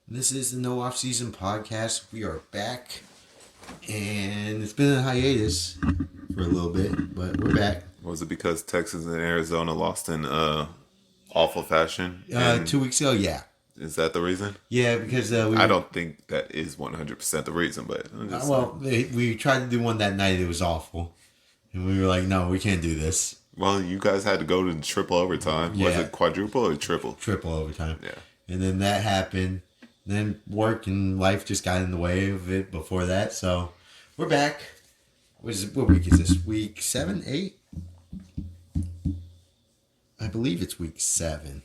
This is the No Off Season podcast. We are back, and it's been a hiatus for a little bit, but we're back. Was it because Texas and Arizona lost in awful fashion? 2 weeks ago, yeah. Is that the reason? Yeah, because I don't think that is 100% the reason, but we tried to do one that night. It was awful, and we were like, "No, we can't do this." well, you guys had to go to triple overtime. Yeah. Was it quadruple or triple? Triple overtime. Yeah. And then that happened. Then work and life just got in the way of it before that. So we're back. What week is this? Week 7, 8? I believe it's week 7.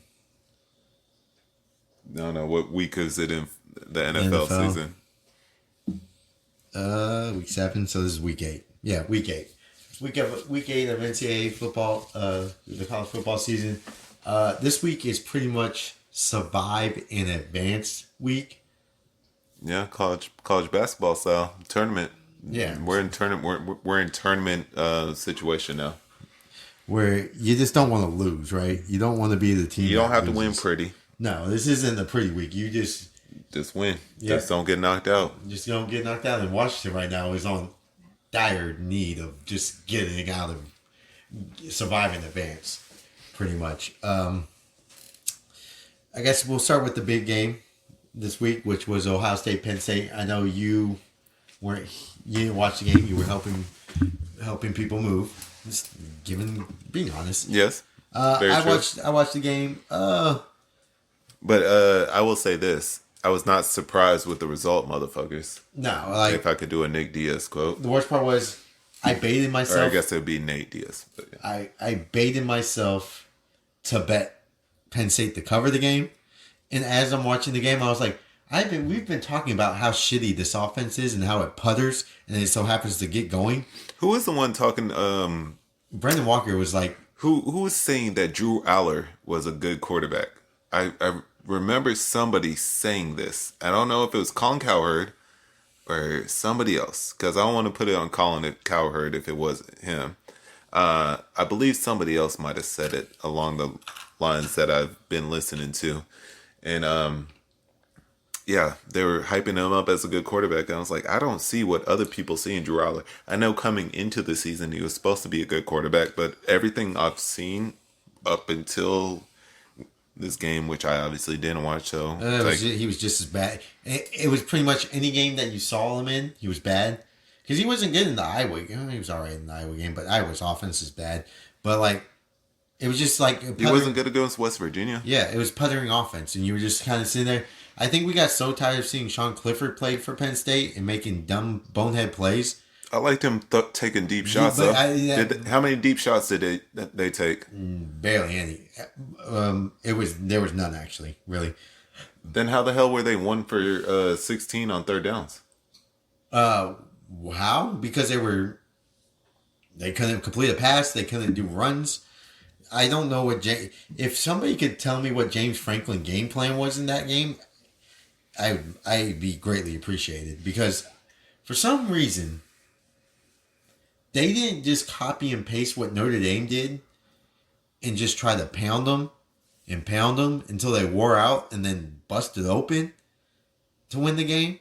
No. What week is it in the NFL season? Week 7. So this is week 8. Yeah, week 8. Week 8 of NCAA football. The college football season. This week is pretty much survive in advance week. Yeah, college basketball style tournament. Yeah, we're in tournament. We're in tournament situation now. Where you just don't want to lose, right? You don't want to be the team. You don't have loses. to win pretty. No, this isn't a pretty week. You just win. Yeah. Just don't get knocked out. Just don't get knocked out. And Washington right now is on dire need of just getting out of surviving advance, pretty much. I guess we'll start with the big game this week, which was Ohio State Penn State. I know you didn't watch the game. You were helping people move. Just being honest. Yes. I watched the game. But I will say this. I was not surprised with the result, motherfuckers. No, if I could do a Nick Diaz quote. The worst part was I baited myself. Or I guess it would be Nate Diaz. But yeah. I baited myself to bet Penn State to cover the game. And as I'm watching the game, I was like, we've been talking about how shitty this offense is and how it putters and it so happens to get going. Who was the one talking? Brendan Walker was like, who was saying that Drew Aller was a good quarterback? I remember somebody saying this. I don't know if it was Colin Cowherd or somebody else, because I don't want to put it on Colin Cowherd if it was him. I believe somebody else might have said it along the lines that I've been listening to. And yeah, they were hyping him up as a good quarterback. And I was like, I don't see what other people see in Drew Aller. I know coming into the season he was supposed to be a good quarterback, but everything I've seen up until this game, which I obviously didn't watch, so he was just as bad. It was pretty much any game that you saw him in, he was bad. Because he wasn't good in the Iowa game. He was all right in the Iowa game, but Iowa's offense is bad. But like, it was just like he wasn't good against West Virginia. Yeah, it was puttering offense, and you were just kind of sitting there. I think we got so tired of seeing Sean Clifford play for Penn State and making dumb bonehead plays. I liked him taking deep shots. How many deep shots did they take? Barely any. There was none actually, really. Then how the hell were they 1 for 16 on third downs? How? Because they couldn't complete a pass. They couldn't do runs. I don't know if somebody could tell me what James Franklin's game plan was in that game, I'd be greatly appreciated, because for some reason they didn't just copy and paste what Notre Dame did and just try to pound them until they wore out and then busted open to win the game.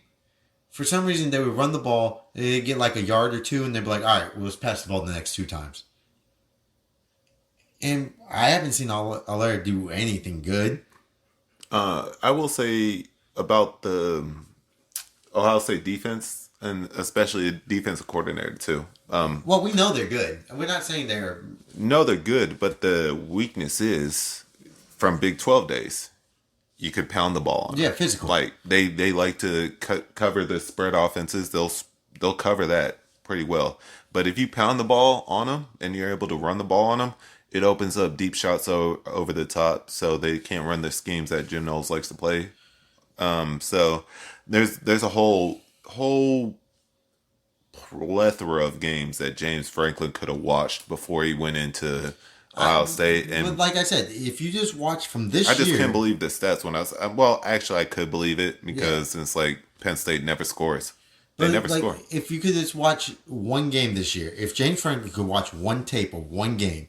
For some reason they would run the ball, they'd get like a yard or two, and they'd be like, all right, well, let's pass the ball the next 2 times. And I haven't seen Aller do anything good. I will say about the Ohio State defense, and especially the defensive coordinator too. Well, we know they're good. We're not saying they're... No, they're good, but the weakness is from Big 12 days. You could pound the ball on them. Physical. Like they like to cover the spread offenses. They'll cover that pretty well. But if you pound the ball on them and you're able to run the ball on them, it opens up deep shots over the top, so they can't run the schemes that Jim Knowles likes to play. So there's a whole plethora of games that James Franklin could have watched before he went into Ohio State. And like I said, if you just watch from this year... I just can't believe the stats when I was... Well, actually, I could believe it because it's like Penn State never scores. They never score. If you could just watch one game this year, if James Franklin could watch one tape of one game,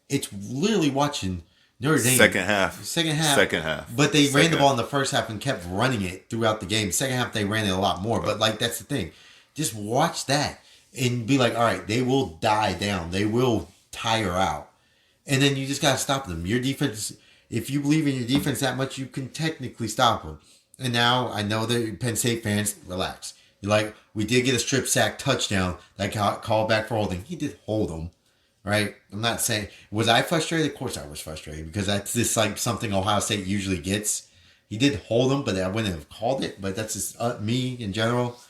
it's literally watching Notre Dame. Second half. Second half. Second half. But they ran the Second ball in the first half and kept running it throughout the game. Second half, they ran it a lot more. But, like, that's the thing. Just watch that and be like, all right, they will die down. They will tire out. And then you just got to stop them. Your defense, if you believe in your defense that much, you can technically stop them. And now I know that Penn State fans, relax. You're like, we did get a strip sack touchdown that got called back for holding. He did hold them, right? I'm not saying, was I frustrated? Of course I was frustrated because that's just like something Ohio State usually gets. He did hold them, but I wouldn't have called it. But that's just me in general.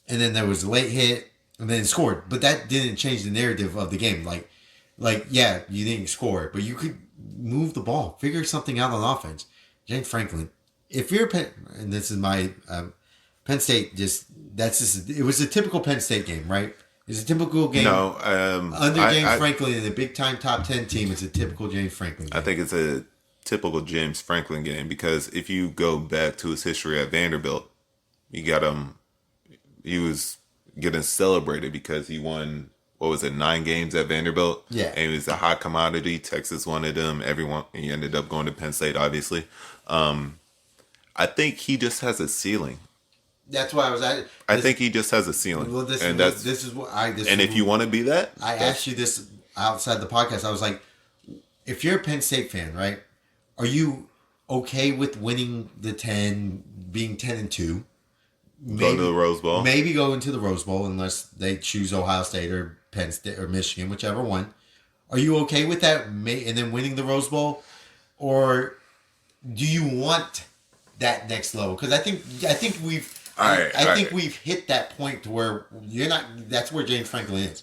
And then there was a late hit, and then it scored. But that didn't change the narrative of the game. Like, yeah, you didn't score, but you could move the ball, figure something out on offense. James Franklin, if you're Penn, and this is my Penn State, it was a typical Penn State game, right? It's a typical game. No, under James Franklin in a big time top 10 team, it's a typical James Franklin game. I think it's a typical James Franklin game because if you go back to his history at Vanderbilt, you got him. He was getting celebrated because he won, 9 games at Vanderbilt? Yeah. And he was a hot commodity. Texas wanted him. He ended up going to Penn State, obviously. I think he just has a ceiling. That's why I was at. I think he just has a ceiling. Well, if you want to be that, I asked you this outside the podcast. I was like, if you're a Penn State fan, right? Are you okay with winning the 10, being 10-2? Go to the Rose Bowl. Maybe go into the Rose Bowl unless they choose Ohio State or Penn State or Michigan, whichever one. Are you okay with that? And then winning the Rose Bowl, or do you want that next level? Because I think we've hit that point to where you're not. That's where James Franklin is.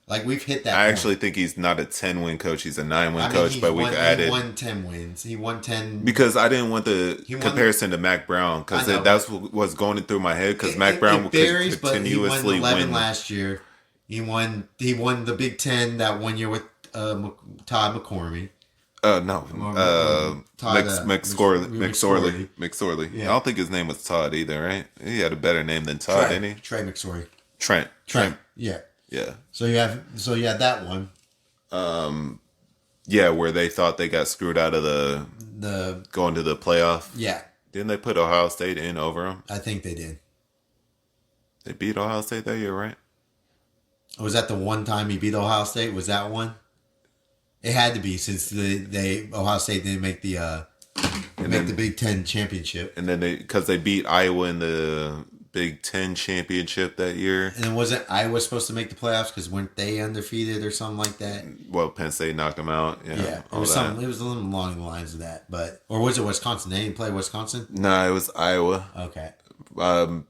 Like, we've hit that. I actually think he's not a 10-win coach. He's a 9-win coach, but we've added. He won 10 wins. He won 10. Because I didn't want the comparison to Mac Brown, because that's what was going through my head, because Mac Brown would continuously he won 11 win. last year. He won the Big Ten that 1 year with Todd McCormy. McSorley. Yeah. I don't think his name was Todd either, right? He had a better name than Todd, didn't he? Trey McSorley. Trent. Yeah. Yeah. So you had that one. Yeah, where they thought they got screwed out of the going to the playoff. Yeah. Didn't they put Ohio State in over them? I think they did. They beat Ohio State that year, right? Was that the one time he beat Ohio State? Was that one? It had to be, since Ohio State didn't make the Big Ten championship. And then because they beat Iowa in the Big Ten championship that year. And then wasn't Iowa supposed to make the playoffs because weren't they undefeated or something like that? Well, Penn State knocked them out. Yeah, it was something. It was a little along the lines of that, or was it Wisconsin? They didn't play Wisconsin. No, it was Iowa. Okay. I'm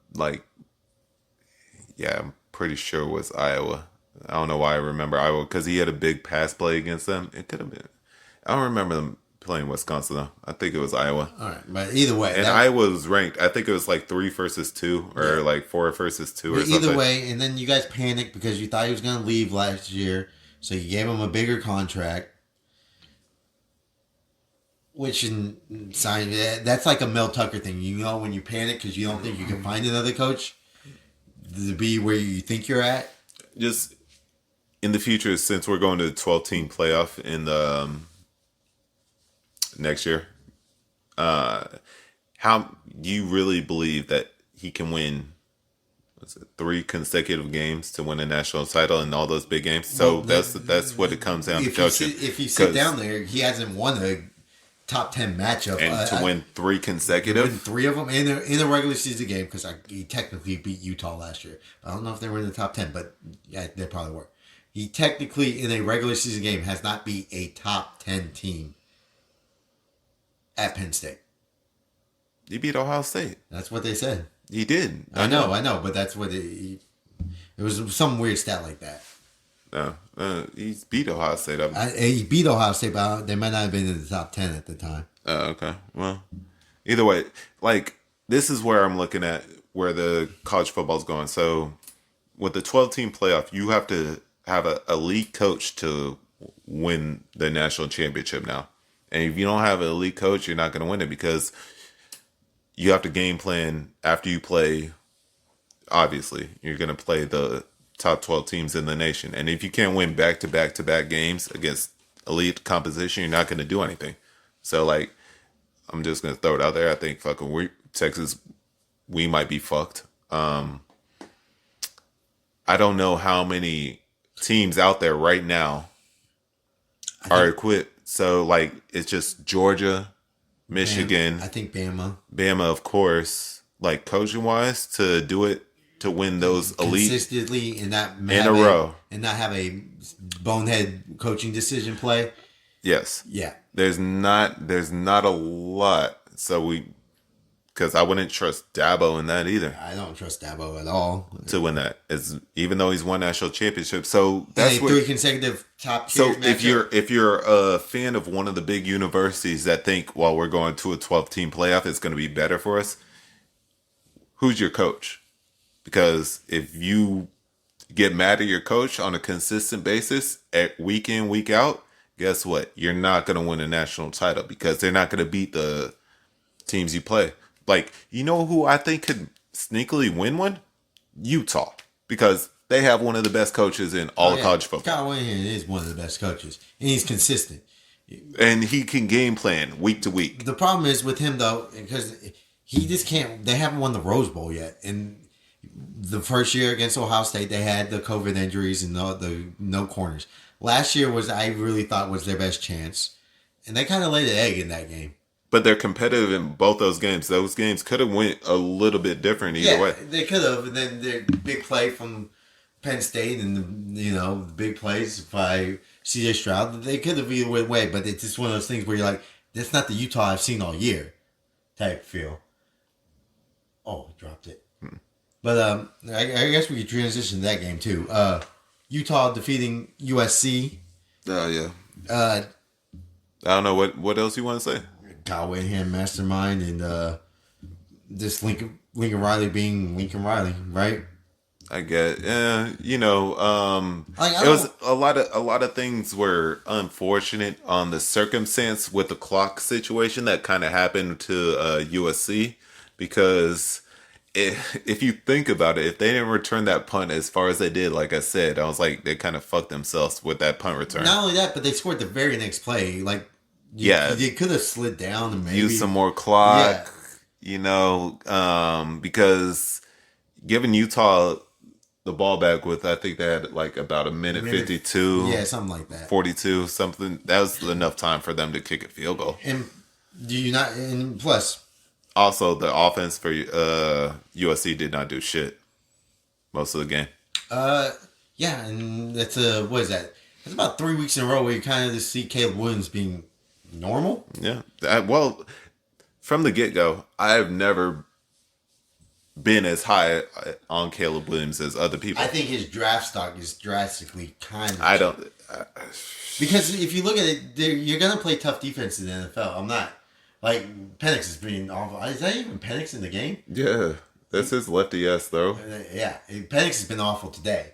pretty sure it was Iowa. I don't know why I remember Iowa, because he had a big pass play against them. It could have been. I don't remember them playing Wisconsin though. I think it was Iowa. All right, but either way, and Iowa was ranked. I think it was like 3 versus 2, or like 4 versus 2, or something. Either way, and then you guys panicked because you thought he was going to leave last year, so you gave him a bigger contract. Which that's like a Mel Tucker thing. You know, when you panic because you don't think you can find another coach to be where you think you're at. Just in the future, since we're going to the 12-team playoff in the next year, how do you really believe that he can win 3 consecutive games to win a national title in all those big games? So that's what it comes down to coaching. If you sit down there, he hasn't won a top 10 matchup, and to win 3 consecutive, win 3 of them in a regular season game, because he technically beat Utah last year. I don't know if they were in the top 10, but yeah, they probably were. He technically, in a regular season game, has not beat a top 10 team at Penn State. He beat Ohio State. That's what they said. He did. I know, but that's what it was, some weird stat like that. He's beat Ohio State. He beat Ohio State, but they might not have been in the top 10 at the time. Okay. Well, either way, this is where I'm looking at where the college football's going. So with the 12-team playoff, you have to have an elite coach to win the national championship now. And if you don't have an elite coach, you're not going to win it, because you have to game plan after you play. Obviously, you're going to play the top 12 teams in the nation. And if you can't win back-to-back-to-back games against elite composition, you're not going to do anything. So, like, I'm just going to throw it out there. I think Texas, we might be fucked. I don't know how many teams out there right now are equipped. So, like, it's just Georgia, Michigan. I think Bama. Bama, of course, like, coaching-wise, to do it, to win those elite consistently and not in a row. And not have a bonehead coaching decision play. Yes. Yeah. There's not a lot. So because I wouldn't trust Dabo in that either. I don't trust Dabo at all To win that. Even though he's won national championships. So that's and 3 consecutive top tier. So if you're a fan of one of the big universities that think, well, we're going to a 12-team playoff, it's going to be better for us, who's your coach? Because if you get mad at your coach on a consistent basis at week in, week out, guess what? You're not going to win a national title because they're not going to beat the teams you play. Like, you know who I think could sneakily win one? Utah. Because they have one of the best coaches in all of college football. Kyle Whittingham is one of the best coaches. And he's consistent. And he can game plan week to week. The problem is with him, though, because he just can't. They haven't won the Rose Bowl yet. And the first year against Ohio State, they had the COVID injuries and the no corners. Last year I really thought was their best chance. And they kind of laid an egg in that game. But they're competitive in both those games. Those games could have went a little bit different either way. They could have. And then their big play from Penn State and, the big plays by C.J. Stroud, they could have either way. But it's just one of those things where you're like, that's not the Utah I've seen all year type feel. Oh, dropped it. But I guess we could transition to that game too. Utah defeating USC. Oh, yeah. I don't know what else you want to say. Kyle Whittingham, mastermind, and this Lincoln Riley being Lincoln Riley, right? I get, it was a lot of things were unfortunate on the circumstance with the clock situation that kind of happened to USC because if you think about it, if they didn't return that punt as far as they did, like I said, I was like, they kind of fucked themselves with that punt return. Not only that, but they scored the very next play. Like, they could have slid down and maybe use some more clock, because giving Utah the ball back with, I think they had like about a minute 52. Yeah, something like that. 42, something. That was enough time for them to kick a field goal. And do you not, and plus, also, the offense for USC did not do shit most of the game. Yeah, and that's what is that? It's about 3 weeks in a row where you kind of just see Caleb Williams being normal. Yeah. Well, from the get-go, I have never been as high on Caleb Williams as other people. I think his draft stock is drastically kind of... I don't... because if you look at it, you're going to play tough defense in the NFL. I'm not... Like, Penix is being awful. Is that even Penix in the game? Yeah. That's his lefty ass throw. Yeah. Penix has been awful today.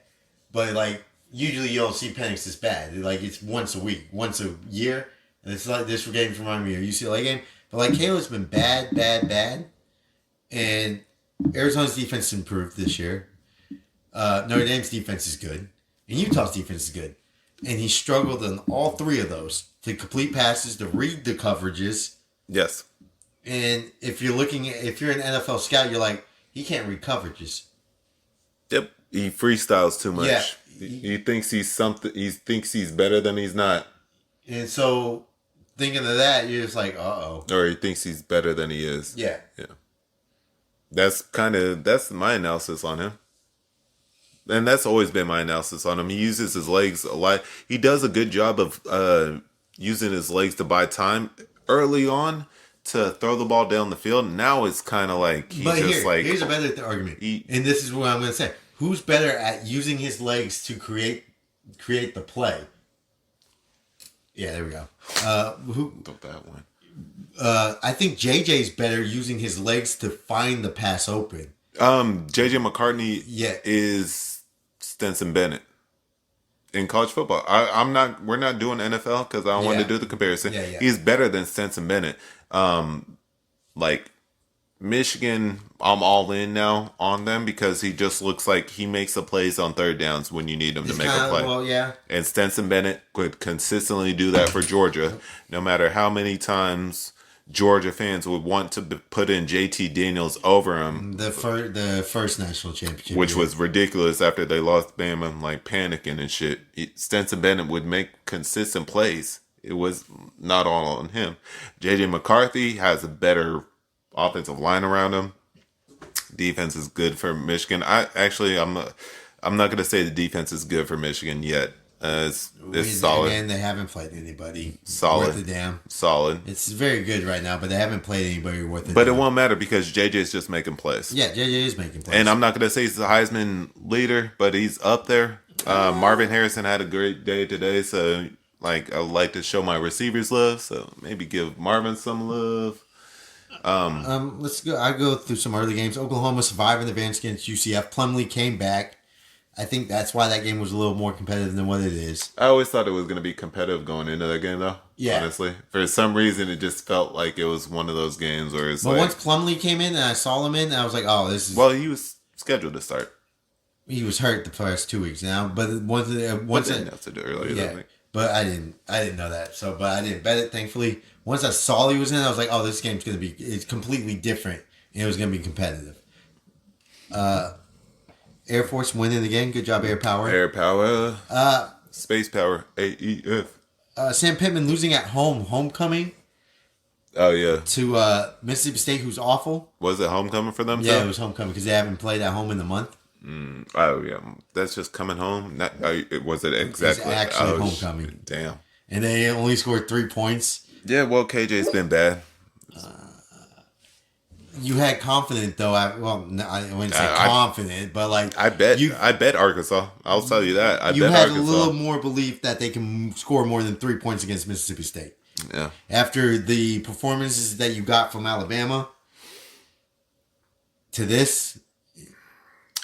But, like, usually you don't see Penix this bad. Like, it's once a week, once a year. And it's like this game reminded me of a UCLA game. But, like, Caleb's been bad. And Arizona's defense improved this year. Notre Dame's defense is good. And Utah's defense is good. And he struggled in all three of those to complete passes, to read the coverages. Yes. And if you're an NFL scout, you're like, he can't read coverages. Yep. He freestyles too much. Yeah. He thinks he's something. He thinks he's better than he's not. And so, thinking of that, you're just like, uh-oh. Or he thinks he's better than he is. Yeah. Yeah. That's my analysis on him. And that's always been my analysis on him. He uses his legs a lot. He does a good job of using his legs to buy time early on to throw the ball down the field. Now it's kind of like here's a better argument. And this is what I'm going to say. Who's better at using his legs to create the play? Yeah, there we go. Who? That one. I think JJ's better using his legs to find the pass open. JJ McCartney is Stetson Bennett in college football. We're not doing NFL because I don't want to do the comparison. Yeah. He's better than Stetson Bennett. Like Michigan, I'm all in now on them because he just looks like he makes the plays on third downs when you need him to It's make a kind of play. well, yeah. And Stenson Bennett could consistently do that for Georgia, no matter how many times Georgia fans would want to put in JT Daniels over him, The first national championship, which year. was ridiculous after they lost Bama, like panicking and shit. Stenson Bennett would make consistent plays. It was not all on him. JJ McCarthy has a better offensive line around him. Defense is good for Michigan. I'm not going to say the defense is good for Michigan yet. It's solid. And they haven't played anybody Solid. worth a damn. Solid. It's very good right now, but they haven't played anybody worth a damn. But it won't matter because JJ's just making plays. Yeah, JJ is making plays. And I'm not going to say he's the Heisman leader, but he's up there. Marvin Harrison had a great day today, so like I like to show my receivers love. So maybe give Marvin some love. Let's go. I go through some early games. Oklahoma survived in advance against UCF. Plumlee came back. I think that's why that game was a little more competitive than what it is. I always thought it was going to be competitive going into that game, though. Yeah. Honestly, for some reason, it just felt like it was one of those games where it's. But once Plumlee came in and I saw him in, I was like, "Oh, this is." Well, he was scheduled to start. He was hurt the first 2 weeks now, but once didn't have to do earlier. yeah, but I didn't know that. So, but I didn't bet it. Thankfully, once I saw he was in, I was like, "Oh, this game's gonna be it's completely different, and it was gonna be competitive." Air Force winning again. Good job, Air Power. Air Power. Space Power. AEF. Sam Pittman losing at home, homecoming Oh yeah. to Mississippi State, who's awful. Was it homecoming for them? Yeah, too? it was homecoming because they haven't played at home in a month. Oh yeah. That's just coming home. Not. Was it exactly? It's actually homecoming. Damn. And they only scored 3 points. Yeah. Well, KJ's been bad. You had confident though. I wouldn't say confident, but like I bet Arkansas. I'll tell you that. I you bet had Arkansas. a little more belief that they can score more than 3 points against Mississippi State. Yeah. After the performances that you got from Alabama to this,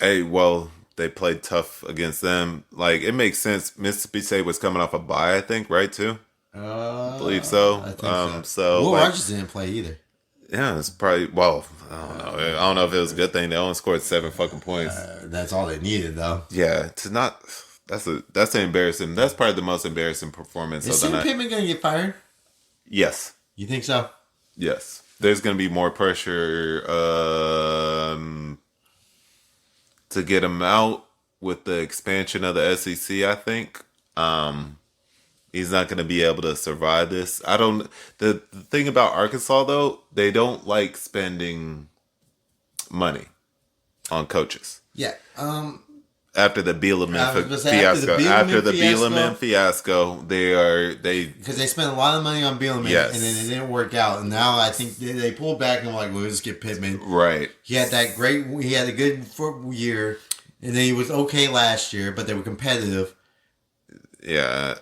Hey, well, they played tough against them. Like it makes sense. Mississippi State was coming off a bye, I think, right? Too. I believe so. I think so Will like, Rogers didn't play either. yeah, it's probably well. I don't know. I don't know if it was a good thing. They only scored 7 fucking points. That's all they needed, though. Yeah, to not. That's an embarrassing. That's probably the most embarrassing performance Is of the Sam night. Pittman going to get fired? Yes. You think so? Yes. There's going to be more pressure to get him out with the expansion of the SEC, I think. He's not going to be able to survive this. The thing about Arkansas, though, they don't like spending money on coaches. Yeah. After the Bielema I was gonna say, Bielema fiasco, they because they spent a lot of money on Bielema, Yes. and then it didn't work out. And now I think they pulled back and were like, "Well, let's get Pittman." right. He had a good year, and then he was okay last year, but they were competitive. Yeah,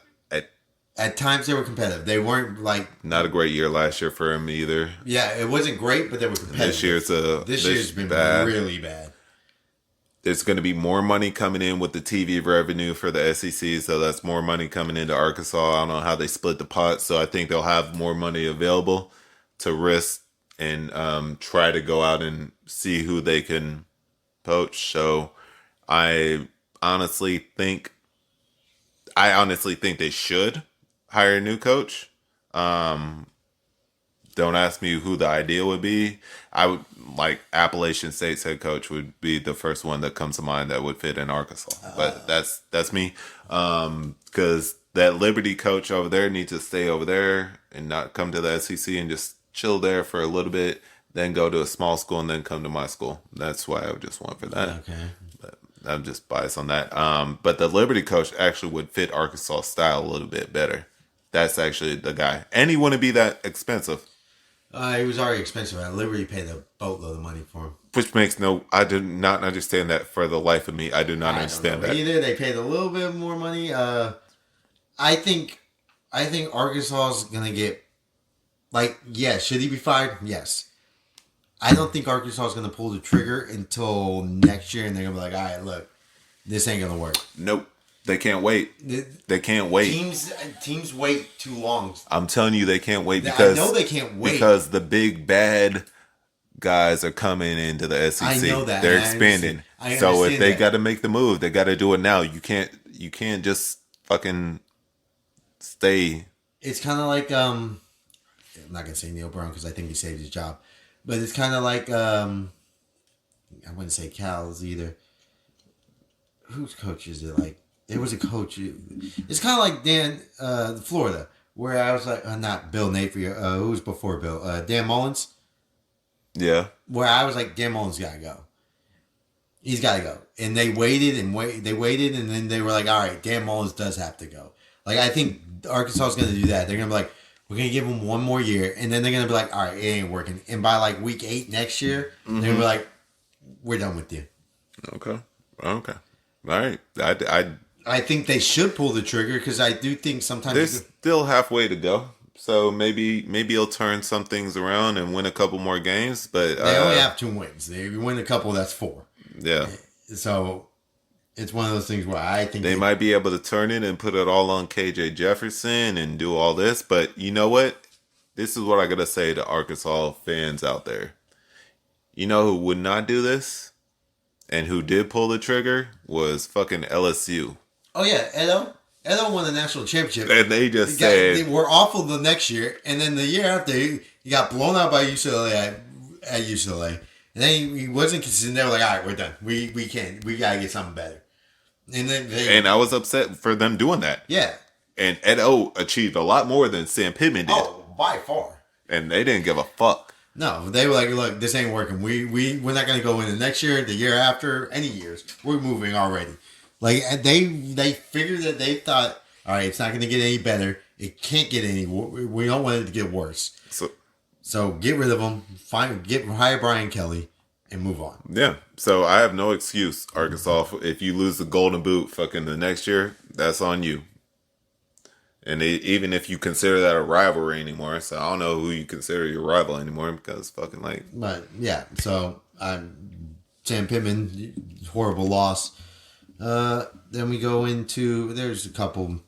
At times, they were competitive. They weren't like not a great year last year for him either. yeah, it wasn't great, but they were competitive. This year's been bad. really bad. There's going to be more money coming in with the TV revenue for the SEC, so that's more money coming into Arkansas. I don't know how they split the pot, so I think they'll have more money available to risk and try to go out and see who they can poach. So I honestly think they should hire a new coach. Don't ask me who the idea would be. I would like Appalachian State's head coach would be the first one that comes to mind that would fit in Arkansas. But that's me. Because that Liberty coach over there needs to stay over there and not come to the SEC and just chill there for a little bit, then go to a small school and then come to my school. That's why I would just want for that. Okay. But I'm just biased on that. But the Liberty coach actually would fit Arkansas style a little bit better. That's actually the guy. And he wouldn't be that expensive. He was already expensive. Liberty paid a boatload of money for him. Which makes I do not understand that for the life of me. I do not understand that. Either they paid a little bit more money. I think Arkansas is gonna get should he be fired? Yes. I don't think Arkansas is gonna pull the trigger until next year, and they're gonna be like, all right, look, this ain't gonna work. Nope. They can't wait. They can't wait. Teams wait too long. I'm telling you, they can't wait because I know they can't wait because the big bad guys are coming into the SEC. I know that. They're I expanding. understand So if they that. got to make the move, they got to do it now. You can't just fucking stay. It's kind of like I'm not gonna say Neil Brown because I think he saved his job, but it's kind of like I wouldn't say Cal's either. Whose coach is it? Like it was a coach. It's kind of like Dan, Florida, where I was like, not Bill Napier. Who was before Bill? Dan Mullins. Yeah. Where I was like, Dan Mullins gotta go. He's gotta go, and they waited and They waited, and then they were like, all right, Dan Mullins does have to go. Like I think Arkansas is gonna do that. They're gonna be like, we're gonna give him one more year, and then they're gonna be like, all right, it ain't working. And by like week 8 next year, they're gonna be like, we're done with you. Okay. All right. I think they should pull the trigger because I do think sometimes There's still halfway to go. So maybe he'll turn some things around and win a couple more games. But they only have 2 wins. They win a couple, that's 4. Yeah. So it's one of those things where I think They might be able to turn it and put it all on KJ Jefferson and do all this. But you know what? This is what I gotta say to Arkansas fans out there. You know who would not do this and who did pull the trigger was fucking LSU. Oh yeah, Edo won the national championship. And they just said they were awful the next year, and then the year after he got blown out by UCLA at UCLA, and then he wasn't consistent. They were like, all right, we're done. We can't. We gotta get something better. And I was upset for them doing that. Yeah. And Edo achieved a lot more than Sam Pittman did. Oh, by far. And they didn't give a fuck. No, they were like, look, this ain't working. We're not gonna go in the next year, the year after, any years. We're moving already. Like they figured that they thought, all right, it's not gonna get any better. It can't get any. We don't want it to get worse. So get rid of them. Hire Brian Kelly and move on. Yeah. So I have no excuse, Arkansas. If you lose the Golden Boot, fucking the next year, that's on you. And even if you consider that a rivalry anymore, so I don't know who you consider your rival anymore because fucking like. But yeah, so Sam Pittman, horrible loss. Then we go into there's a couple.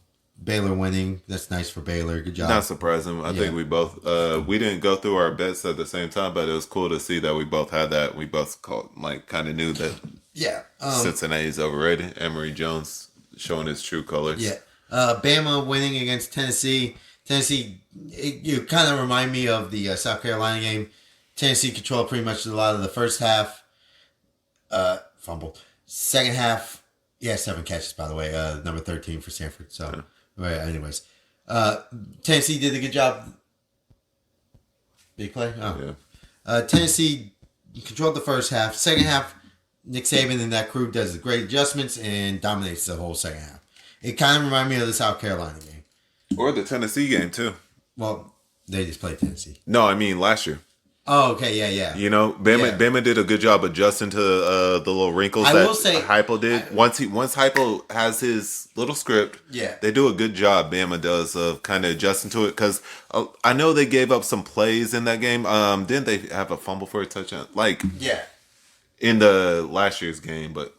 Baylor winning. That's nice for Baylor. Good job. Not surprising. I think we both we didn't go through our bets at the same time, but it was cool to see that we both had that. We both kind of knew that. Yeah. Cincinnati's overrated. Emory Jones showing his true colors. Yeah. Bama winning against Tennessee. Tennessee, you kind of remind me of the South Carolina game. Tennessee controlled pretty much a lot of the first half. Fumble. Second half, 7 catches, by the way. Number 13 for Stanford. So. Yeah. Right. Anyways, Tennessee did a good job. Big play. Oh. Yeah. Tennessee controlled the first half. Second half, Nick Saban and that crew does great adjustments and dominates the whole second half. It kind of reminded me of the South Carolina game, or the Tennessee game too. Well, they just played Tennessee. No, I mean last year. Oh, okay, yeah. You know, Bama did a good job adjusting to the little wrinkles Heupel did. Once Heupel has his little script, they do a good job. Bama does of kind of adjusting to it because I know they gave up some plays in that game. Didn't they have a fumble for a touchdown? In the last year's game, but.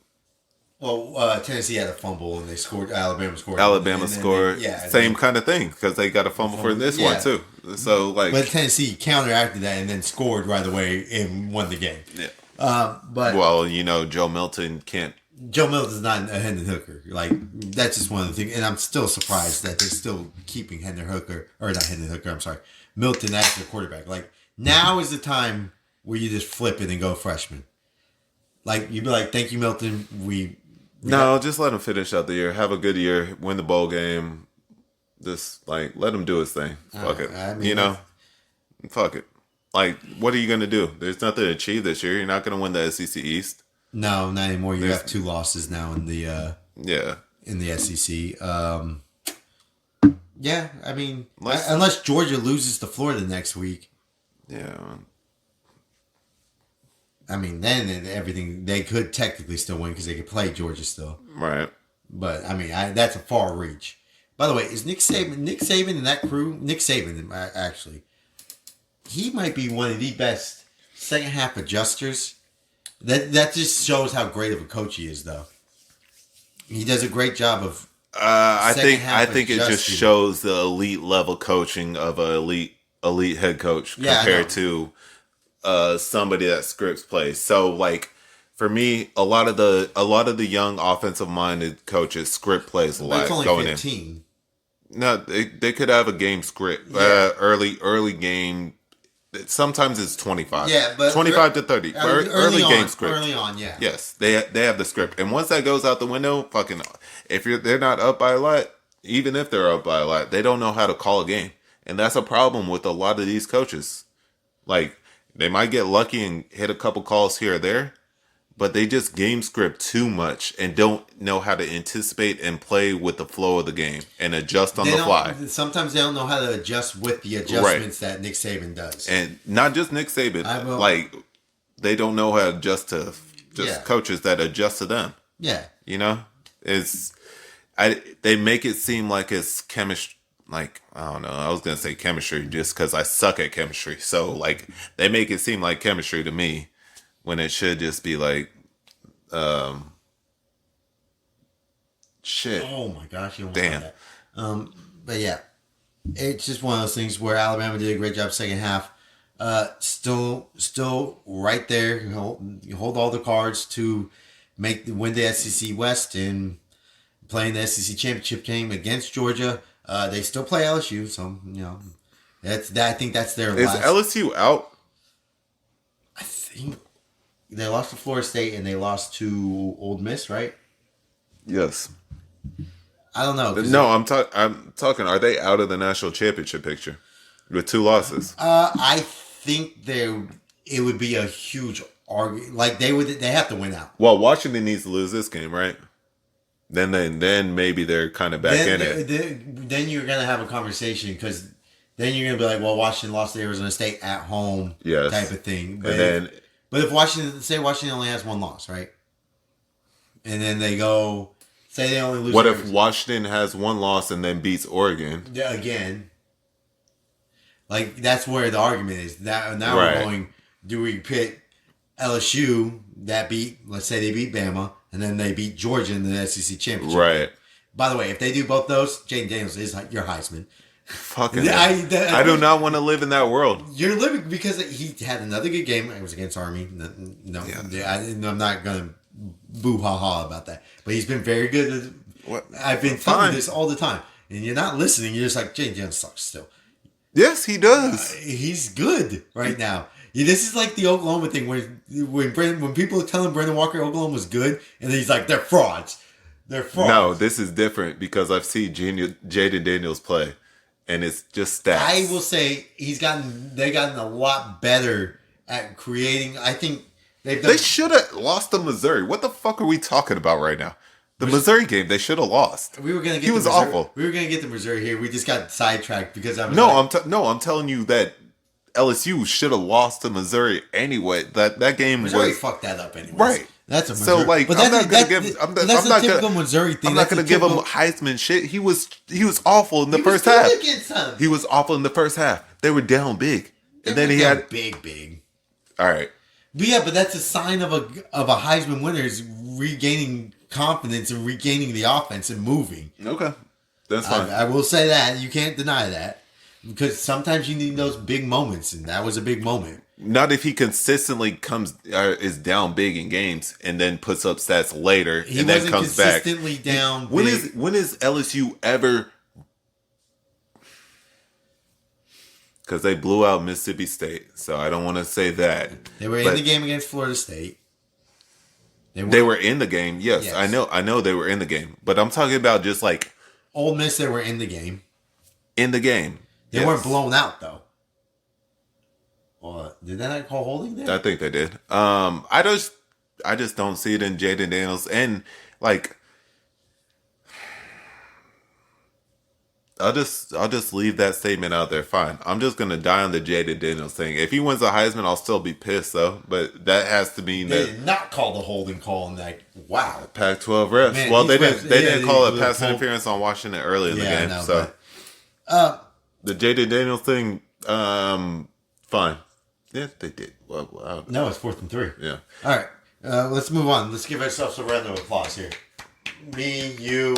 Well, Tennessee had a fumble and they scored. Alabama scored. Same kind of thing because they got a fumble for this one too. So but Tennessee counteracted that and then scored right away and won the game. Yeah. Joe Milton can't. Joe Milton's not a Hendon Hooker. That's just one of the things, and I'm still surprised that they're still keeping Milton as their quarterback. Now is the time where you just flip it and go freshman. You'd be like, thank you, Milton. No, just let him finish out the year. Have a good year. Win the bowl game. Just let him do his thing. Fuck it. Fuck it. What are you gonna do? There's nothing to achieve this year. You're not gonna win the SEC East. No, not anymore. You have 2 losses now in the in the SEC. Unless Georgia loses to Florida next week. Yeah. Then everything they could technically still win because they could play Georgia still. Right. But that's a far reach. By the way, is Nick Saban and that crew? Nick Saban, actually, he might be one of the best second half adjusters. That just shows how great of a coach he is, though. He does a great job of. I think it just shows the elite level coaching of an elite head coach compared to somebody that scripts plays. So like for me, a lot of the young offensive minded coaches script plays a But lot it's only going 15. in. No, they could have a game script. Yeah. Early game. Sometimes it's 25. Yeah, but 25 to 30. Early game on, script. Early on, yeah. Yes, they have the script, and once that goes out the window, fucking, if they're not up by a lot, even if they're up by a lot, they don't know how to call a game, and that's a problem with a lot of these coaches. Like they might get lucky and hit a couple calls here or there, but they just game script too much and don't know how to anticipate and play with the flow of the game and adjust on the fly. Sometimes they don't know how to adjust with the adjustments that Nick Saban does. And not just Nick Saban, like they don't know how to adjust to coaches that adjust to them. Yeah. You know? They make it seem like it's chemistry. Like, I don't know. I was going to say chemistry just because I suck at chemistry. So, like, they make it seem like chemistry to me when it should just be like, shit. Oh my gosh, you almost damn got that. But yeah, it's just one of those things where Alabama did a great job second half. Still right there. You hold all the cards to win the SEC West and playing the SEC championship game against Georgia. They still play LSU, so you know I think that's their. Is LSU out? I think they lost to Florida State and they lost to Ole Miss, right? Yes. I don't know. No, I'm talking. Are they out of the national championship picture with 2 losses? I think it would be a huge argument. Like they have to win out. Well, Washington needs to lose this game, right? Then maybe they're kind of back in it. Then you're gonna have a conversation because then you're gonna be like, well, Washington lost to Arizona State at home, type of thing. But if Washington only has 1 loss, right? And then they go, say they only lose. What if Washington has 1 loss and then beats Oregon? Yeah, again. Like, that's where the argument is. Now we're going, do we pit LSU let's say they beat Bama, and then they beat Georgia in the SEC championship. Right. By the way, if they do both those, Jaden Daniels is your Heisman. Fucking I do not want to live in that world. You're living because he had another good game. It was against Army. No, I'm not going to boo-ha-ha about that. But he's been very good. What? I've been telling you this all the time. And you're not listening. You're just like, Jaden Daniels sucks still. Yes, he does. He's good right now. This is like the Oklahoma thing when people are telling Brandon Walker Oklahoma was good, and he's like, they're frauds. They're frauds. No, this is different because I've seen Jaden Daniels play, and it's just stats. I will say they've gotten a lot better at creating. I think they should have lost to Missouri. What the fuck are we talking about right now? The Missouri game, they should have lost. We were gonna get. He was awful. We were gonna get the Missouri here. We just got sidetracked because I'm telling you that LSU should have lost to Missouri anyway. That game Missouri fucked that up anyway. Right. That's a Missouri. So like, but I'm not gonna give. I'm not typical Missouri thing. I'm not gonna give him Heisman shit. He was awful in the first half. He was awful in the first half. They were down big, and then he had big. All right. But yeah, but that's a sign of a Heisman winner is regaining confidence and regaining the offense and moving. Okay, that's fine. I will say that you can't deny that because sometimes you need those big moments, and that was a big moment. Not if he consistently is down big in games and then puts up stats later and then comes back. Consistently down. When is LSU ever? Because they blew out Mississippi State, so I don't want to say that. They were in the game against Florida State. They were in the game. Yes, I know they were in the game. But I'm talking about just like Ole Miss. They were in the game. In the game. They weren't blown out though. Did they not call holding there? I think they did. I just don't see it in Jaden Daniels, and like I'll just leave that statement out there. Fine. I'm just gonna die on the Jaden Daniels thing. If he wins a Heisman, I'll still be pissed though. But that has to mean they did not call the holding call in that. Wow. Pac-12 refs. Man, well, they didn't call a pass interference on Washington early in the game. No, so the Jaden Daniels thing, fine. Yeah, they did. Well, no, it's 4th and 3. Yeah. All right. Let's move on. Let's give ourselves a round of applause here. Me, you,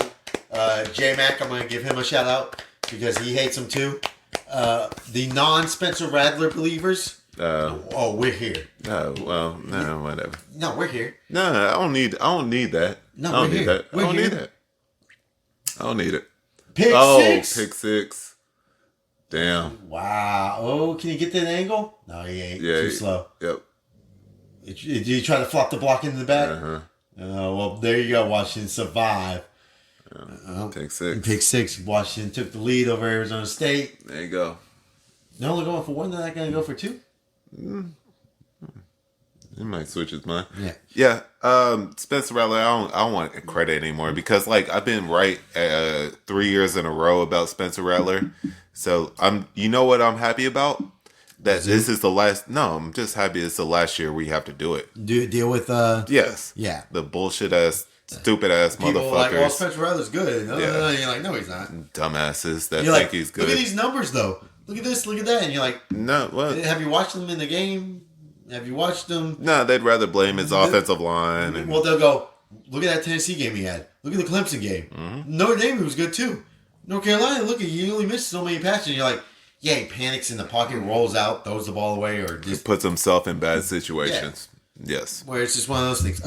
J-Mac, I'm going to give him a shout out because he hates him too. The non-Spencer Rattler believers, Oh, we're here. Oh well, no, whatever. No, we're here. No, I don't need that. No, I don't we're need here. that. We're I don't here. need that. I don't need it. Pick Oh, six. pick six. Damn. Wow. Oh, can you get that angle? No, he ain't. Yeah. Too slow. Yep. Did you try to flop the block into the back? Uh-huh. Well, there you go. Washington survive. Pick six. Pick six. Washington took the lead over Arizona State. There you go. They're only going for one. They're not going to go for two. He might switch his mind. Yeah. Yeah. Spencer Rattler, I don't want credit anymore because like I've been right 3 years in a row about Spencer Rattler. So you know what I'm happy about? That this is the last. No, I'm just happy it's the last year we have to do it. Deal with Yes. Yeah. The bullshit ass, stupid ass People motherfuckers. like, oh, Spencer Rattler's good. No, Yeah. You're like, no, he's not. Dumbasses that You're think like, he's good. look at these numbers though. Look at this. Look at that. And you're like, No, what? have you watched them in the game? Have you watched them? No, they'd rather blame his offensive line. And, Well, they'll go, look at that Tennessee game he had. Look at the Clemson game. Mm-hmm. Notre Dame was good too. North Carolina, look at you only missed so many passes. And you're like, yeah, he panics in the pocket, rolls out, throws the ball away, or he just puts himself in bad situations. Yes. where it's just one of those things.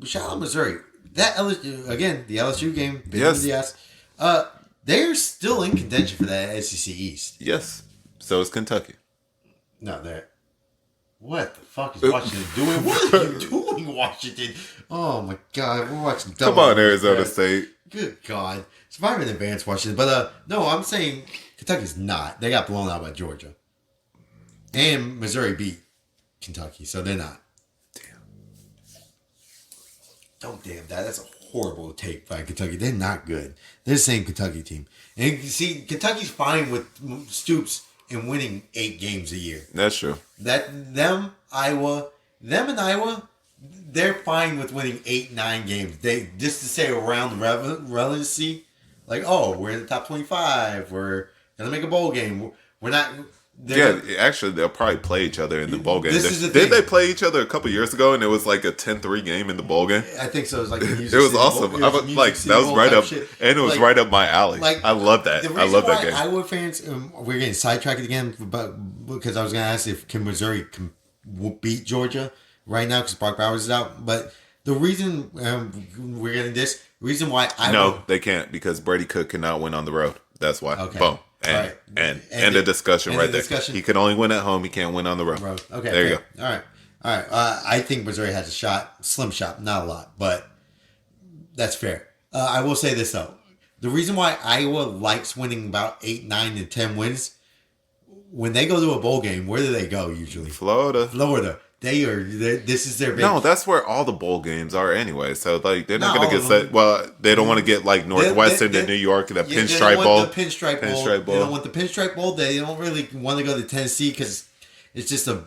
Shout out Missouri. That LSU, again, the LSU game, big Yes. into the ass. They're still in contention for that SEC East. Yes. So is Kentucky. No, they're. What the fuck is Washington doing? What are you doing, Washington? Oh my God, we're watching. Come on, Arizona State. Good God, surviving in advance, Washington. But no, I'm saying Kentucky's not. They got blown out by Georgia, and Missouri beat Kentucky, so they're not. Don't damn that. That's a horrible take by Kentucky. They're not good. They're the same Kentucky team. And you see, Kentucky's fine with Stoops and winning 8 games a year. That's true. Them and Iowa, they're fine with winning 8-9 games. They just to say around the relevancy, like, oh, we're in the top 25. We're gonna make a bowl game. We're not. Yeah, actually, they'll probably play each other in the bowl game. This is the Didn't thing. they play each other a couple years ago, and it was like a 10-3 game in the bowl game? I think so. It was like It was awesome. I was like, that was right up, and it was right up my alley. I love that. I love that game. Iowa fans, we're getting sidetracked again, because I was going to ask if Missouri can beat Georgia right now because Brock Bowers is out. But the reason we're getting this, reason why No, they can't because Brady Cook cannot win on the road. That's why. Okay. Boom. Right. And the discussion and right the there. discussion. He can only win at home. He can't win on the road. Okay. There you go. All right. I think Missouri has a shot, slim shot, not a lot, but that's fair. I will say this though: the reason why Iowa likes winning about 8, 9, and 10 wins, when they go to a bowl game, where do they go usually? Florida. This is their big. No, that's where all the bowl games are anyway. So like they're not Not going to all get of them. set. Well, they don't want to get like Northwestern to New York, the Yeah, Pinstripe they Bowl. don't want the Pinstripe Bowl. They don't want the Pinstripe Bowl. They don't really want to go to Tennessee because it's just a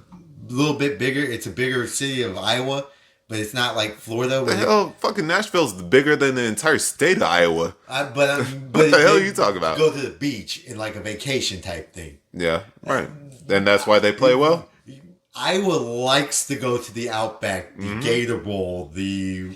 little bit bigger. It's a bigger city of Iowa, but it's not like Florida. The hell, fucking Nashville's bigger than the entire state of Iowa. But What the hell are you talking about? Go to the beach in like a vacation type thing. Yeah, right. Then that's why they play well. Iowa likes to go to the Outback, the Gator Bowl, they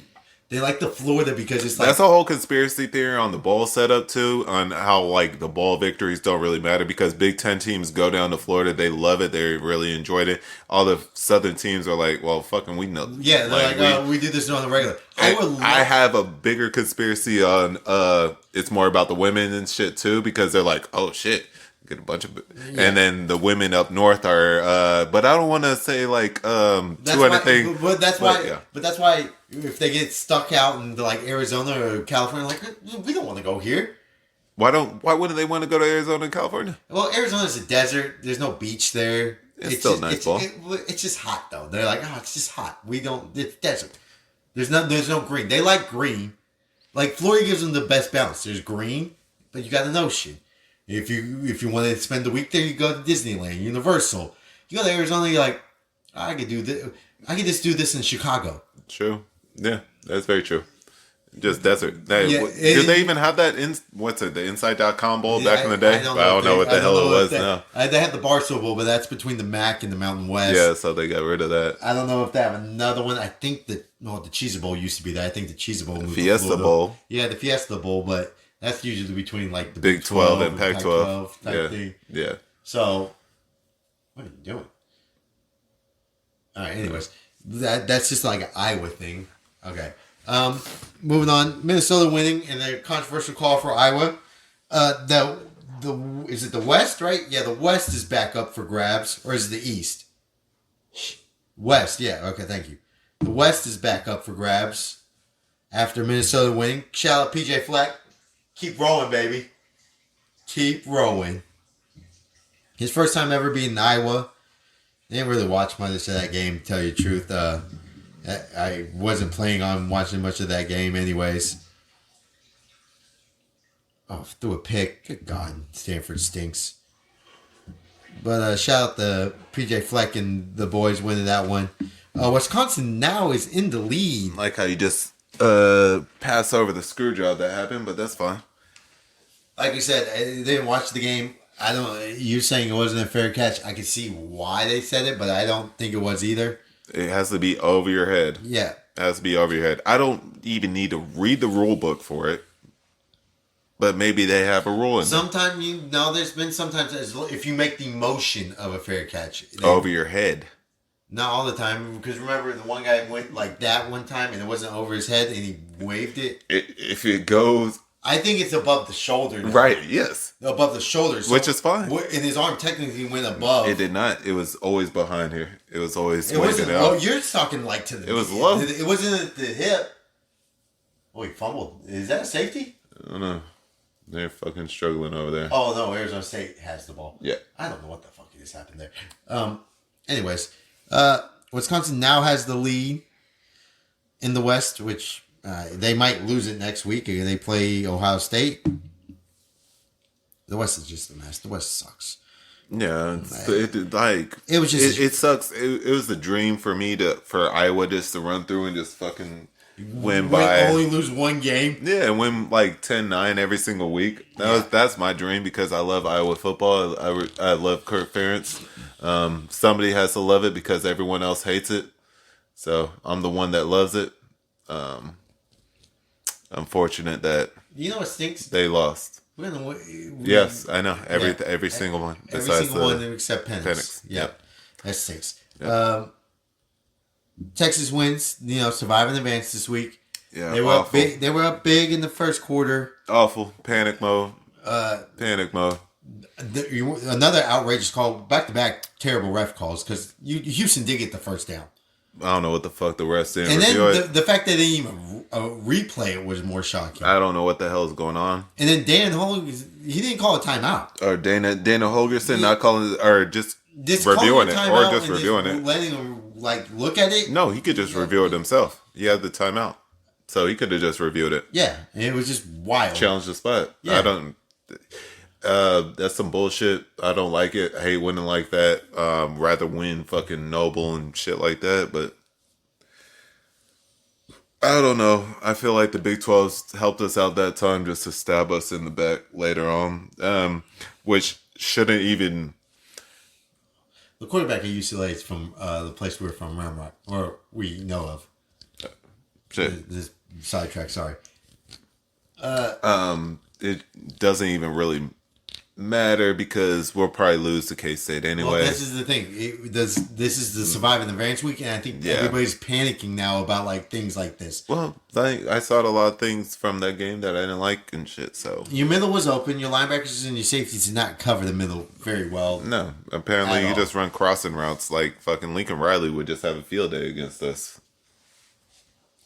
like the Florida because it's like That's a whole conspiracy theory on the bowl setup too, on how like the bowl victories don't really matter because Big Ten teams go down to Florida, they love it, they really enjoyed it. All the Southern teams are like, well, fucking we know. yeah, they're we do this on the regular. I have a bigger conspiracy on it's more about the women and shit too because they're like, oh shit. Get a bunch of, and then the women up north are, but I don't want to say like anything. But that's why if they get stuck out in like Arizona or California, like we don't want to go here. Why wouldn't they want to go to Arizona and California? Well, Arizona's a desert. There's no beach there. It's still nice, ball. It's just hot though. They're like, oh, it's just hot. It's desert. There's no green. They like green. Like Florida gives them the best balance. There's green, but you got an ocean. If you want to spend the week there, you go to Disneyland, Universal. You go to Arizona, you're like, I could do this. I could just do this in Chicago. True. Yeah, that's very true. Just desert. Yeah, Did they even have that the Inside.com Bowl back in the day? I don't know what the hell it was now. They have the Barstool Bowl, but that's between the MAC and the Mountain West. Yeah, so they got rid of that. I don't know if they have another one. I think the Cheez Bowl used to be there. I think the Cheez Bowl moved Fiesta to Florida. Bowl. Yeah, the Fiesta Bowl, but that's usually between like the Big 12 and Pac-12 type yeah. thing. Yeah. So, what are you doing? All right. Anyways, that's just like an Iowa thing. Okay. Moving on. Minnesota winning and a controversial call for Iowa. Is it the West, right? Yeah, the West is back up for grabs, or is it the East? West. Yeah. Okay. Thank you. The West is back up for grabs after Minnesota winning. Shout out PJ Fleck. Keep rolling, baby. Keep rolling. His first time ever being in Iowa. I didn't really watch much of that game, to tell you the truth. I wasn't planning on watching much of that game anyways. Oh, threw a pick. Good God, Stanford stinks. But shout out to PJ Fleck and the boys winning that one. Wisconsin now is in the lead. Like how you just pass over the screw job that happened, but that's fine. Like you said, I didn't watch the game. I don't. You're saying it wasn't a fair catch. I can see why they said it, but I don't think it was either. It has to be over your head. Yeah, it has to be over your head. I don't even need to read the rule book for it. But maybe they have a rule in sometimes there's been sometimes if you make the motion of a fair catch over your head. Not all the time, because remember the one guy went like that one time and it wasn't over his head and he waved it. If it goes, I think it's above the shoulder. Now. Right? Yes, above the shoulder, so which is fine. And his arm technically went above. It did not. It was always behind here. It was always. It wasn't low. You're talking like to the. It was low. It wasn't at the hip. Oh, he fumbled. Is that a safety? I don't know. They're fucking struggling over there. Oh, no. Arizona State has the ball. Yeah. I don't know what the fuck just happened there. Anyways, Wisconsin now has the lead in the West, which they might lose it next week. They play Ohio State. The West is just a mess. The West sucks. Yeah. It was just... It sucks. It was the dream for me for Iowa just to run through and just fucking... only lose one game. Yeah, and win like 10-9 every single week. That's my dream because I love Iowa football. I love Kirk Ferentz. Somebody has to love it because everyone else hates it. So I'm the one that loves it. Unfortunate that what stinks? They lost. Yes, I know every single one. Every single one except Penix. Yep. That stinks. Yep. Texas wins, survive and advance this week. Yeah, they were awful. Up big. They were up big in the first quarter. Awful panic mode. Another outrageous call, back-to-back terrible ref calls because Houston did get the first down. I don't know what the fuck the refs didn't and review then the fact that they didn't even replay it was more shocking. I don't know what the hell is going on. And then Dan Holgerson, he didn't call a timeout. Or Dana Holgerson not calling it, or just reviewing it, or just reviewing it, letting him look at it. No, he could just review it himself. He had the timeout, so he could have just reviewed it. Yeah, and it was just wild. Challenge the spot. Yeah. I don't. That's some bullshit. I don't like it. I hate winning like that. Rather win fucking Noble and shit like that. But I don't know. I feel like the Big 12's helped us out that time just to stab us in the back later on, which shouldn't even. The quarterback at UCLA is from the place we're from, Ramrock, or we know of. Shit. This sidetrack. Sorry. It doesn't even really matter because we'll probably lose to K-State anyway. Well, this is the thing. This is the Survive and Advance week, and I think everybody's panicking now about things like this. Well, I saw a lot of things from that game that I didn't like and shit. So your middle was open. Your linebackers and your safeties did not cover the middle very well. No, apparently you just run crossing routes like fucking Lincoln Riley would just have a field day against us.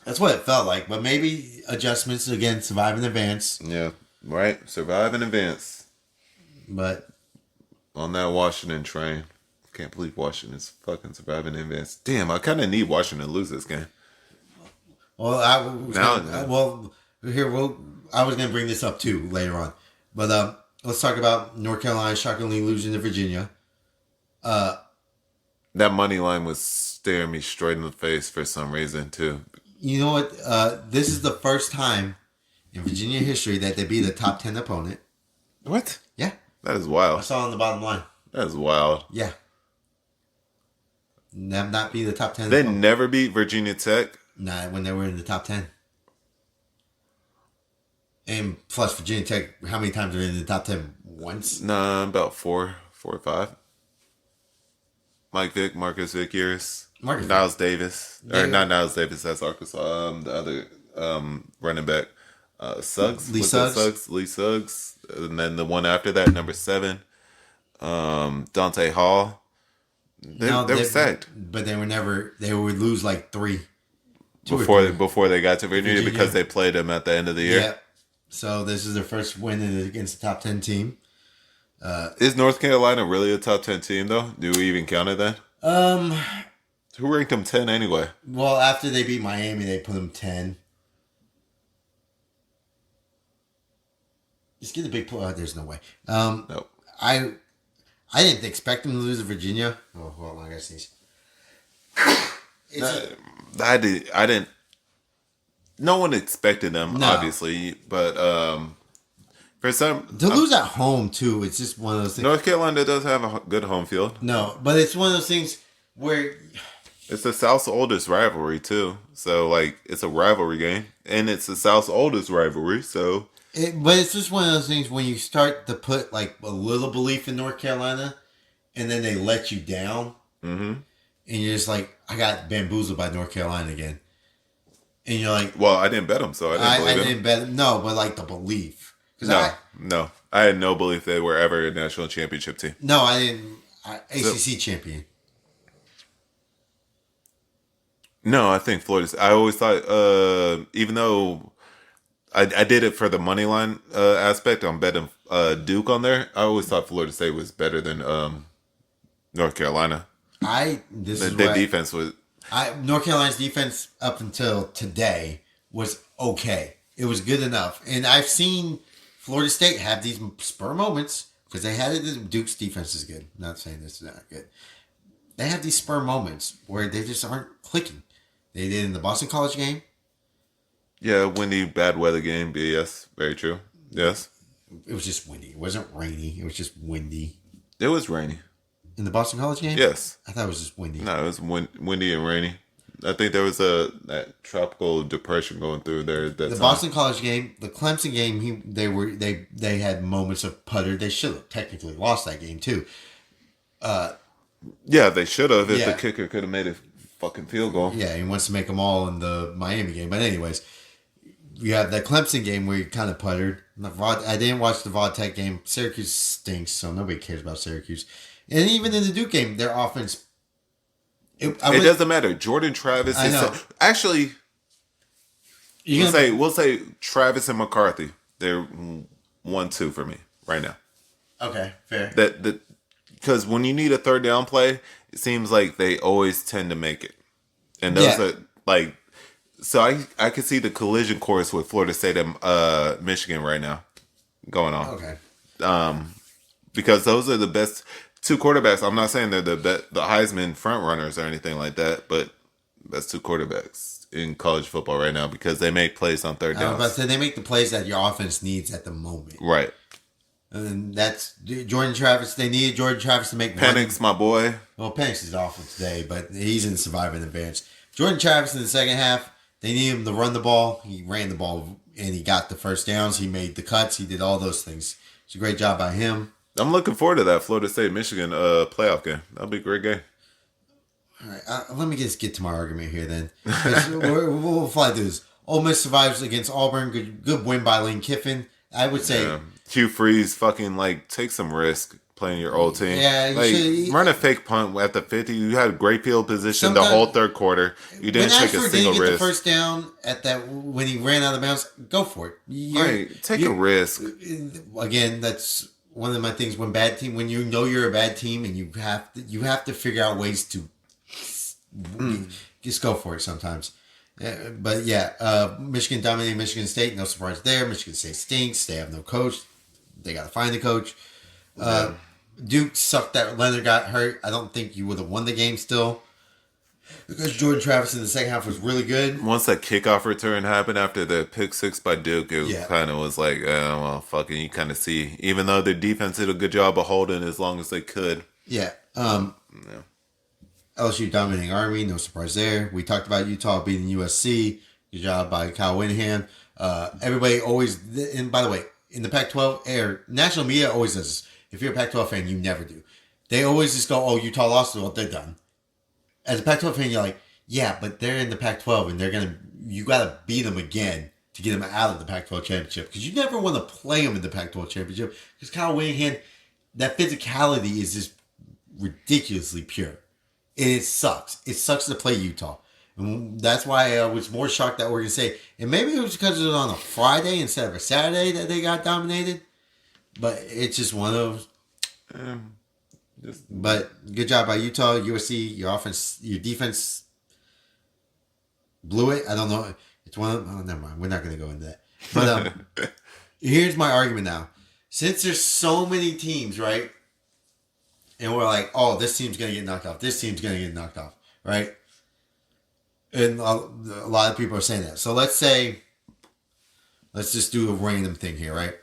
That's what it felt like, but maybe adjustments again. Survive and Advance. Yeah, right. Survive and advance. But on that Washington train, can't believe Washington's fucking surviving in advance. Damn, I kind of need Washington to lose this game. Well, I was going to bring this up too later on, but let's talk about North Carolina shockingly losing to Virginia. That money line was staring me straight in the face for some reason too. You know what? This is the first time in Virginia history that they beat a top 10 opponent. What? Yeah. That is wild. I saw it on the bottom line. That is wild. Yeah. Not be the top 10. They never beat Virginia Tech? Nah, when they were in the top 10. And plus Virginia Tech, how many times are they in the top 10? Once? Nah, about four or five. Marcus Vick years. Marcus. Niles Davis. Or They- not Niles Davis, that's Arkansas. The other running back. Suggs. Lee Was it Suggs? Suggs? Lee Suggs. And then the one after that, number 7. Dante Hall. They were sacked. But they were never. They would lose like 3. Before they got to Virginia Virginia. because they played them at the end of the year. Yeah. So this is their first win against the top 10 team. Is North Carolina really a top 10 team though? Do we even count it then? Who ranked them 10 anyway? Well, after they beat Miami, they put them 10. Just get the big pull. There's no way. Nope. I didn't expect them to lose to Virginia. Oh, hold on, I gotta sneeze. I didn't. No one expected them, No. obviously, but for some To lose at home too, it's just one of those things. North Carolina does have a good home field. No, but it's one of those things where It's the South's oldest rivalry too, so like it's a rivalry game, and it's the South's oldest rivalry. So, but it's just one of those things when you start to put like a little belief in North Carolina, and then they let you down, and you're just like, I got bamboozled by North Carolina again, and you're like, well, I didn't bet them, so I didn't I believe them. didn't bet. No, but like the belief, because No, I had no belief they were ever a national championship team. I didn't. ACC champion. No, I think Florida. I always thought, even though I did it for the money line aspect, I'm betting Duke on there. I always thought Florida State was better than North Carolina. The defense was. North Carolina's defense up until today was okay. It was good enough, and I've seen Florida State have these spur moments because they had it. Duke's defense is good. Not saying this is not good. They have these spur moments where they just aren't clicking. They did in the Boston College game. Yeah, windy, bad weather game. But yes, very true. Yes. It was just windy. It wasn't rainy. It was just windy. It was rainy. In the Boston College game? Yes. I thought it was just windy. No, it was windy and rainy. I think there was that tropical depression going through there at that The time. Boston College game, the Clemson game, they had moments of putter. They should have technically lost that game too. Yeah, they should have if Yeah. the kicker could have made a fucking field goal. Yeah, he wants to make them all in the Miami game. But anyways, you have that Clemson game where you kind of puttered. I didn't watch the Vodtech game. Syracuse stinks, so nobody cares about Syracuse. And even in the Duke game, their offense. It doesn't matter. Jordan Travis. I know. Actually, we'll say Travis and McCarthy. They're 1-2 for me right now. Okay, fair. Because when you need a third down play, it seems like they always tend to make it. And those are like, so I could see the collision course with Florida State and Michigan right now going on. Okay. Because those are the best two quarterbacks. I'm not saying they're the Heisman front runners or anything like that, but best two quarterbacks in college football right now because they make plays on third I was downs. about to say they make the plays that your offense needs at the moment. Right. And that's Jordan Travis. They needed Jordan Travis to make Penix, my boy. Well, Penix is awful today, but he's in surviving advance. Jordan Travis in the second half, they need him to run the ball. He ran the ball and he got the first downs. He made the cuts. He did all those things. It's a great job by him. I'm looking forward to that Florida State Michigan playoff game. That'll be a great game. All right, let me just get to my argument here then. We'll fly through this. Ole Miss survives against Auburn. Good win by Lane Kiffin. I would say. Hugh Freeze fucking take some risk playing your old team. Yeah, run a fake punt at the 50. You had great field position the whole third quarter. You didn't take a single risk. The first down at that when he ran out of bounds, go for it. Take a risk. Again, that's one of my things when you know you're a bad team and you have to figure out ways to just go for it sometimes. But yeah, Michigan dominated Michigan State. No surprise there. Michigan State stinks. They have no coach. They got to find the coach. Duke sucked that Leonard got hurt. I don't think you would have won the game still. Because Jordan Travis in the second half was really good. Once that kickoff return happened after the pick six by Duke, it kind of was like, well, fucking, you kind of see. Even though their defense did a good job of holding as long as they could. Yeah. LSU dominating Army. No surprise there. We talked about Utah beating USC. Good job by Kyle Whittingham. Everybody always, and by the way, in the Pac-12, national media always does this. If you're a Pac-12 fan, you never do. They always just go, oh, Utah lost, well, they're done. as a Pac-12 fan, you're like, yeah, but they're in the Pac-12 and you got to beat them again to get them out of the Pac-12 championship because you never want to play them in the Pac-12 championship because Kyle Whittingham, that physicality is just ridiculously pure. And it sucks. It sucks to play Utah. And that's why I was more shocked that Oregon State. And maybe it was because it was on a Friday instead of a Saturday that they got dominated. But it's just one of those. But good job by Utah, USC. Your offense, your defense blew it. I don't know. It's one of. Oh, never mind. We're not going to go into that. But here's my argument now. Since there's so many teams, right? And we're like, oh, this team's going to get knocked off. This team's going to get knocked off, right? And a lot of people are saying that. So let's just do a random thing here, right?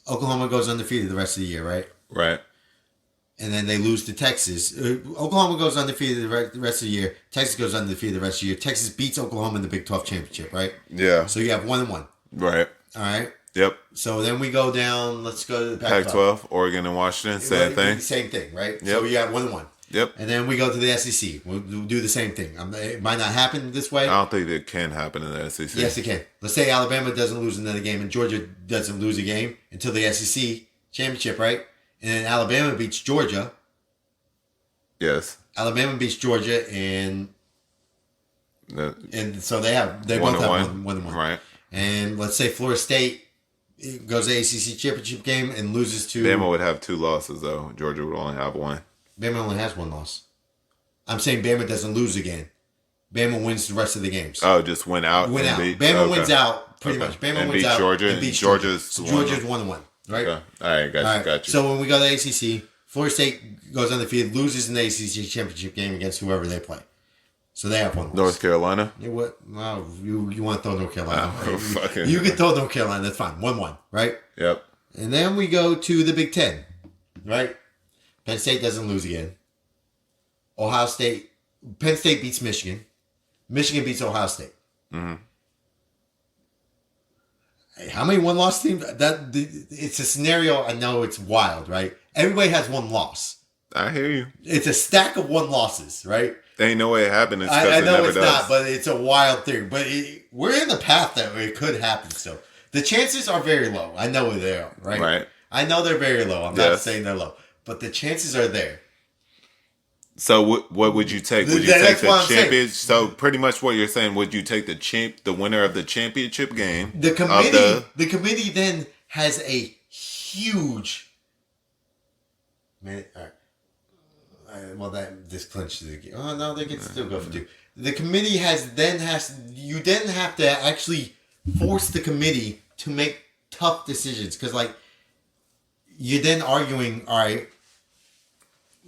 Oklahoma goes undefeated the rest of the year, right? Right. And then they lose to Texas. Oklahoma goes undefeated the rest of the year. Texas goes undefeated the rest of the year. Texas beats Oklahoma in the Big 12 championship, right? Yeah. So you have 1-1. Right. All right. Yep. So then we go down. Let's go to the Pac-12, Oregon and Washington, same thing. Same thing, right? Yep. So you got 1-1. Yep. And then we go to the SEC. We'll do the same thing. It might not happen this way. I don't think it can happen in the SEC. Yes, it can. Let's say Alabama doesn't lose another game and Georgia doesn't lose a game until the SEC championship, right? And then Alabama beats Georgia. Yes. Alabama beats Georgia, and so they both have 1-1. Right. And let's say Florida State goes to the ACC championship game and loses to Bama would have 2 losses though. Georgia would only have 1. Bama only has 1 loss. I'm saying Bama doesn't lose again. Bama wins the rest of the games. Oh, just went out. Bama wins out pretty much. Bama and wins out Georgia. and beats Georgia's so Georgia's 1-1, right? Okay. All right, got you. So when we go to the ACC, Florida State goes undefeated, loses in the ACC championship game against whoever they play. So they have 1 loss. North Carolina. You what? Well, you want to throw North Carolina? Fucking. You can throw North Carolina. That's fine. 1-1, right? Yep. And then we go to the Big Ten, right? Penn State doesn't lose again. Penn State beats Michigan. Michigan beats Ohio State. Mm-hmm. Hey, how many 1-loss teams? It's a scenario. I know it's wild, right? Everybody has 1 loss. I hear you. It's a stack of 1 losses, right? There ain't no way it happened. It's I know it never it's does. not, but it's a wild thing. But we're in the path that it could happen still. The chances are very low. I know they are, right? Right. I know they're very low. I'm not saying they're low. But the chances are there. So what would you take? Would you take the champion? So pretty much what you're saying, would you take the winner of the championship game? The committee then has a huge man. All right. Well, this clinches the game. Oh no, they can still go for 2. The committee you then have to actually force the committee to make tough decisions because like you're then arguing. All right.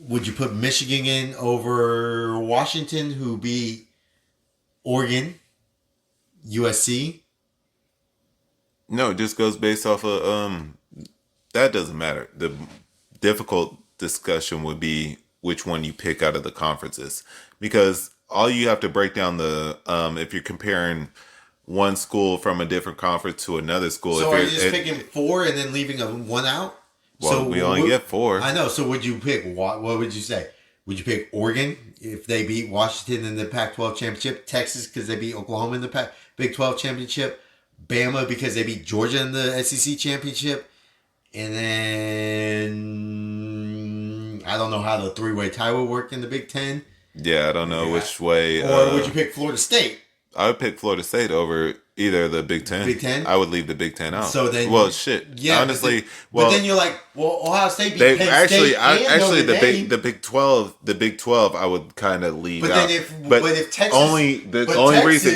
Would you put Michigan in over Washington, who beat Oregon, USC? No, it just goes based off of that doesn't matter. The difficult discussion would be which one you pick out of the conferences, because all you have to break down the if you're comparing one school from a different conference to another school. So are you just picking 4 and then leaving 1 out? Well, so we only get 4. I know. So would you pick what would you say? Would you pick Oregon if they beat Washington in the Pac-12 championship? Texas because they beat Oklahoma in the Big 12 championship? Bama because they beat Georgia in the SEC championship? And then I don't know how the 3-way tie will work in the Big 10. Yeah, I don't know which way. Or would you pick Florida State? I would pick Florida State over either the Big 10. Big 10? I would leave the Big 10 out. So then, shit. Yeah, honestly, but then you're like, well, Ohio State beat Penn State the Big 12, I would kind of leave but out. Then but if Texas, only reason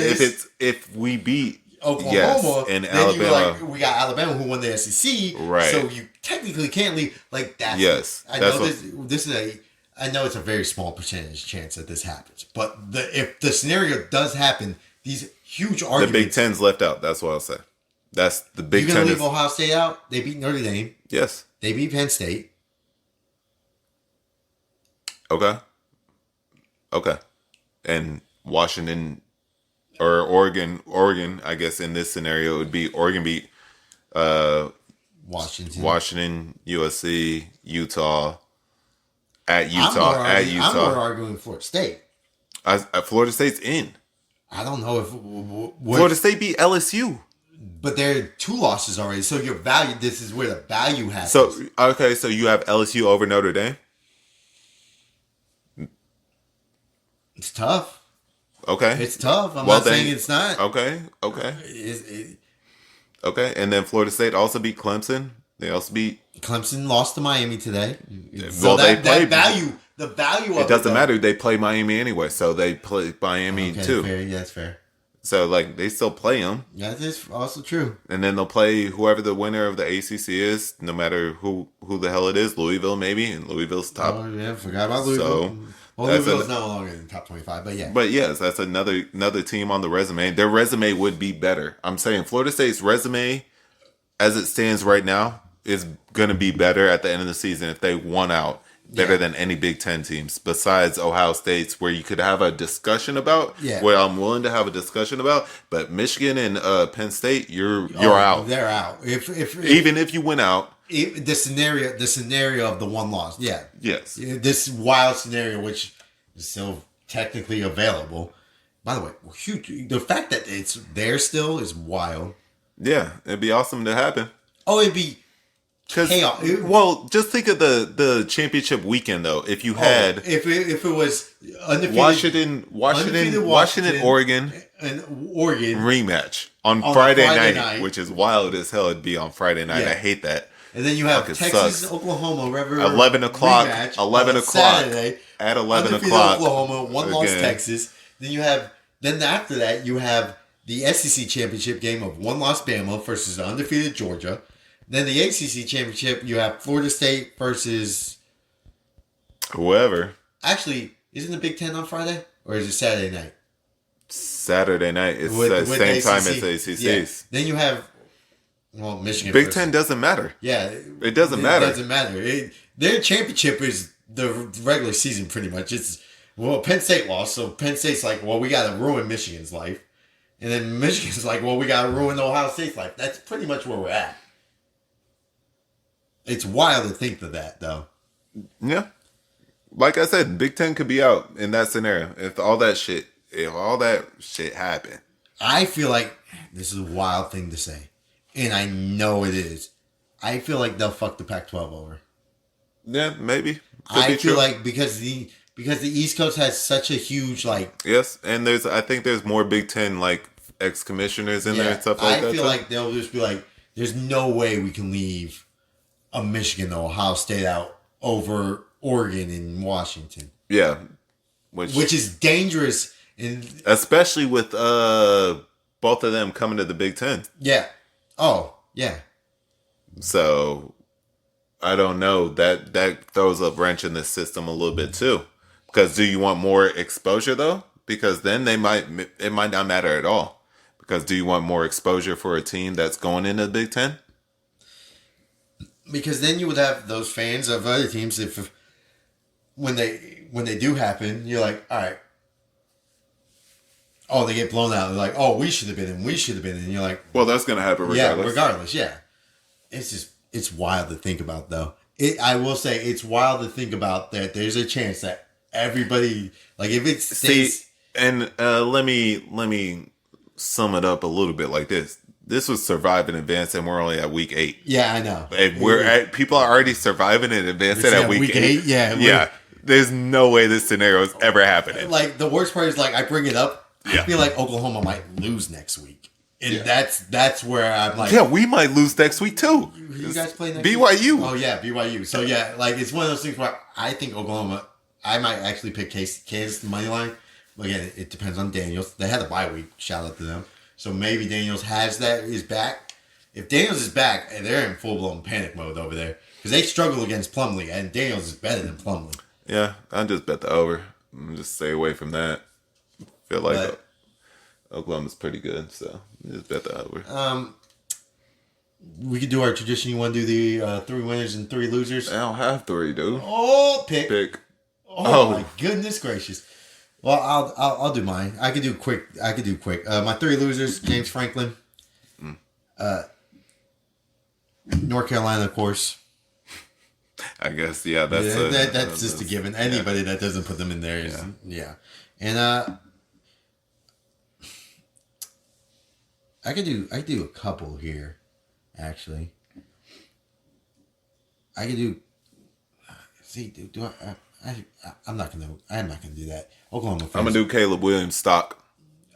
if we beat Oklahoma, and then Alabama, you're like, we got Alabama who won the SEC, right? So you technically can't leave. Like that's I know it's a very small percentage chance that this happens, but if the scenario does happen, these huge arguments. The Big Ten's left out. That's what I'll say. That's the Big Ten. You're gonna leave Ohio State out? They beat Notre Dame. Yes. They beat Penn State. Okay. And Washington or Oregon, I guess in this scenario it would be Oregon beat Washington, USC, Utah. At Utah. I'm more arguing Florida State. Florida State's in. I don't know if Florida State beat LSU. but there are 2 losses already. So your value. This is where the value happens. So okay, so you have LSU over Notre Dame. It's tough. Okay, It's tough. I'm not saying it's not. Okay. Okay, and then Florida State also beat Clemson. They also beat Clemson lost to Miami today. Well, they played. The value of It doesn't matter. They play Miami anyway, so they play Miami too. Fair. Yeah, that's fair. So like they still play them, That is also true. and then they'll play whoever the winner of the ACC is, no matter who the hell it is. Louisville maybe, and Louisville's top. Oh yeah, forgot about Louisville. Well, Louisville's no longer in the top 25, but yeah. But yes, that's another team on the resume. Their resume would be better. I'm saying Florida State's resume, as it stands right now, is going to be better at the end of the season if they won out. Better than any Big Ten teams besides Ohio State's, where you could have a discussion about. Yeah. Where I'm willing to have a discussion about, but Michigan and Penn State, you're out. They're out. Even if you win out, the scenario of the one loss, yeah, yes, this wild scenario, which is still technically available. By the way, huge. The fact that it's there still is wild. yeah, it'd be awesome to happen. Oh, it'd be. Chaos. Well, just think of the championship weekend though. If you had if it was undefeated Washington, Oregon, and Oregon rematch on Friday night, which is wild as hell. It'd be on Friday night. Yeah. I hate that. And then you have Fucking Texas, sucks. Oklahoma, 11 o'clock. rematch 11 on o'clock. Saturday. At 11 Undefeated o'clock. Oklahoma, one loss again. Texas. Then after that you have the SEC championship game of one loss Bama versus the undefeated Georgia. Then the ACC championship, you have Florida State versus. Whoever. Actually, isn't the Big Ten on Friday or is it Saturday night? Saturday night. It's the same time as ACC's. Yeah. Then you have, Michigan. Big Ten doesn't matter. Yeah, it doesn't matter. It doesn't matter. Their championship is the regular season, pretty much. Penn State lost, so Penn State's like, well, we got to ruin Michigan's life, and then Michigan's like, well, we got to ruin Ohio State's life. That's pretty much where we're at. It's wild to think of that, though. Yeah. Like I said, Big Ten could be out in that scenario. If all that shit happened. I feel like this is a wild thing to say. And I know it is. I feel like they'll fuck the Pac-12 over. Yeah, maybe. I feel like because the East Coast has such a huge Yes, and I think there's more Big Ten ex-commissioners in there and stuff like that. I feel like they'll just be like, there's no way we can leave a Michigan or Ohio State out over Oregon and Washington. Yeah. Which is dangerous. Especially with both of them coming to the Big Ten. Yeah. Oh, yeah. So, I don't know. That throws a wrench in the system a little bit too. Because do you want more exposure though? Because then it might not matter at all. Because do you want more exposure for a team that's going into the Big Ten? Because then you would have those fans of other teams when they do happen, you're like, all right. Oh, they get blown out. They're like, oh, we should have been in. We should have been in. And you're like, well, that's gonna happen regardless. Yeah, regardless. Yeah, it's wild to think about though. I will say it's wild to think about that. There's a chance that everybody if it stays. See, and let me sum it up a little bit like this. This was survive in advance, and we're only at week 8. Yeah, I know. And people are already surviving in advance at week 8. Yeah. There's no way this scenario is ever happening. The worst part is I bring it up. I feel like Oklahoma might lose next week, and that's where I'm like, yeah, we might lose next week too. You guys play next BYU. Week? Oh yeah, BYU. So yeah, it's one of those things where I think Oklahoma. I might actually pick Kansas money line. Again, it depends on Daniels. They had a bye week. Shout out to them. So maybe Daniels is back. If Daniels is back, they're in full blown panic mode over there because they struggle against Plumlee, and Daniels is better than Plumlee. Yeah, I just bet the over. Just stay away from that. Feel like Oklahoma's pretty good, so just bet the over. We could do our tradition. You want to do the 3 winners and 3 losers? I don't have 3, dude. Oh, pick. Oh my goodness gracious. Well, I'll do mine. I could do quick. My 3 losers: James Franklin, North Carolina, of course. I guess that's that's just a given. Anybody that doesn't put them in there is And I could do a couple here, actually. I could do. See, I'm not gonna do that. Oklahoma fans. I'm gonna do Caleb Williams stock.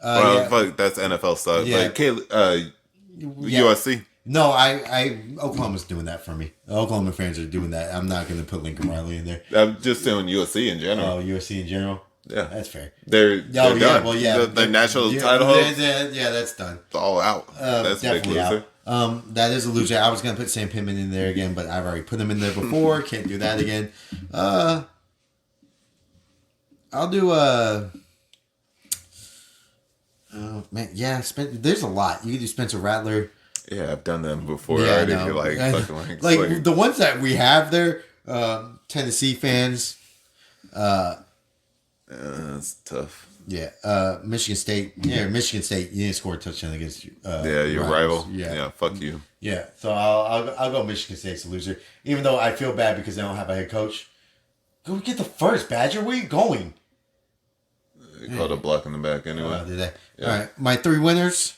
Fuck, that's NFL stock. Yeah. Like Caleb, Yeah. USC. No, Oklahoma's doing that for me. The Oklahoma fans are doing that. I'm not gonna put Lincoln Riley in there. I'm just doing USC in general. Oh, USC in general. Yeah, That's fair. they're done. Well, yeah, The national title hopes, yeah, that's done. it's all out. That's a big Definitely loser. out. That is a loser. I was gonna put Sam Pittman in there again, but I've already put him in there before. Can't do that again. I'll do oh man, yeah. There's a lot. You can do Spencer Rattler. Yeah, I've done them before. Yeah, already. I know. Like, fucking like the ones that we have there. Tennessee fans. That's tough. Yeah, Michigan State. Yeah, Michigan State. You didn't score a touchdown against. Your rival. Yeah. Yeah, fuck you. Yeah, so I'll go Michigan State's the loser. Even though I feel bad because they don't have a head coach. Go get the first, Badger. Where you going? You called a block in the back anyway. Did I? Yeah. All right, my three winners.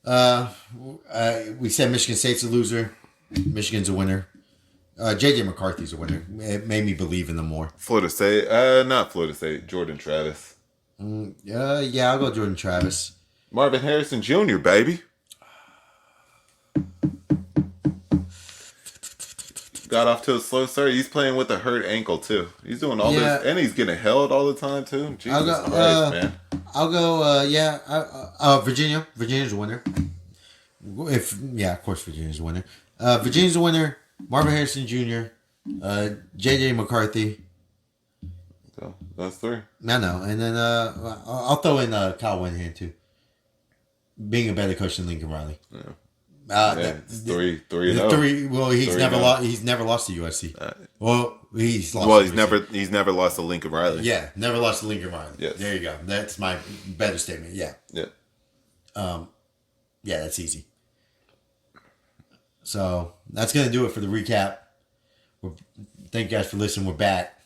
We said Michigan State's a loser. Michigan's a winner. JJ McCarthy's a winner. It made me believe in them more. Florida State. Not Florida State. Jordan Travis. Yeah, I'll go Jordan Travis. Marvin Harrison Jr., baby. Got off to a slow start. He's playing with a hurt ankle, too. He's doing all this. And he's getting held all the time, too. Jesus Christ, man. I'll go, Virginia. Virginia's a winner. Of course Virginia's a winner. Virginia's a winner. Marvin Harrison Jr., JJ McCarthy. So, that's three. I know. And then I'll throw in Kyle Winahan, too. Being a better coach than Lincoln Riley. Yeah. That's three. Well, he's Three never and lost. He's never lost to USC. Well, he's lost. Well, to he's USC. never lost to Lincoln Riley. Yeah, never lost to Lincoln Riley. Yes. There you go. That's my better statement. Yeah. Yeah. Yeah, that's easy. So that's gonna do it for the recap. Thank you guys for listening. We're back.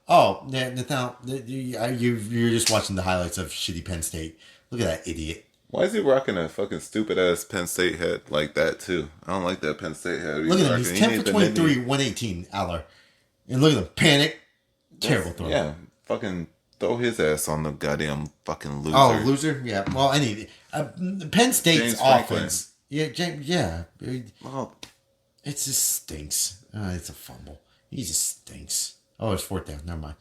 Oh, Nathal, you're just watching the highlights of shitty Penn State. Look at that idiot. Why is he rocking a fucking stupid ass Penn State hat like that too? I don't like that Penn State hat. Look at him. He's 10 for 23, 118, Aller. And look at him. Panic. Terrible throw. Yeah. Fucking throw his ass on the goddamn fucking loser. Oh, loser? Yeah. Well, Penn State's James Franklin. offense. Yeah, yeah. Well, It just stinks. It's a fumble. He just stinks. Oh, it's fourth down. Never mind.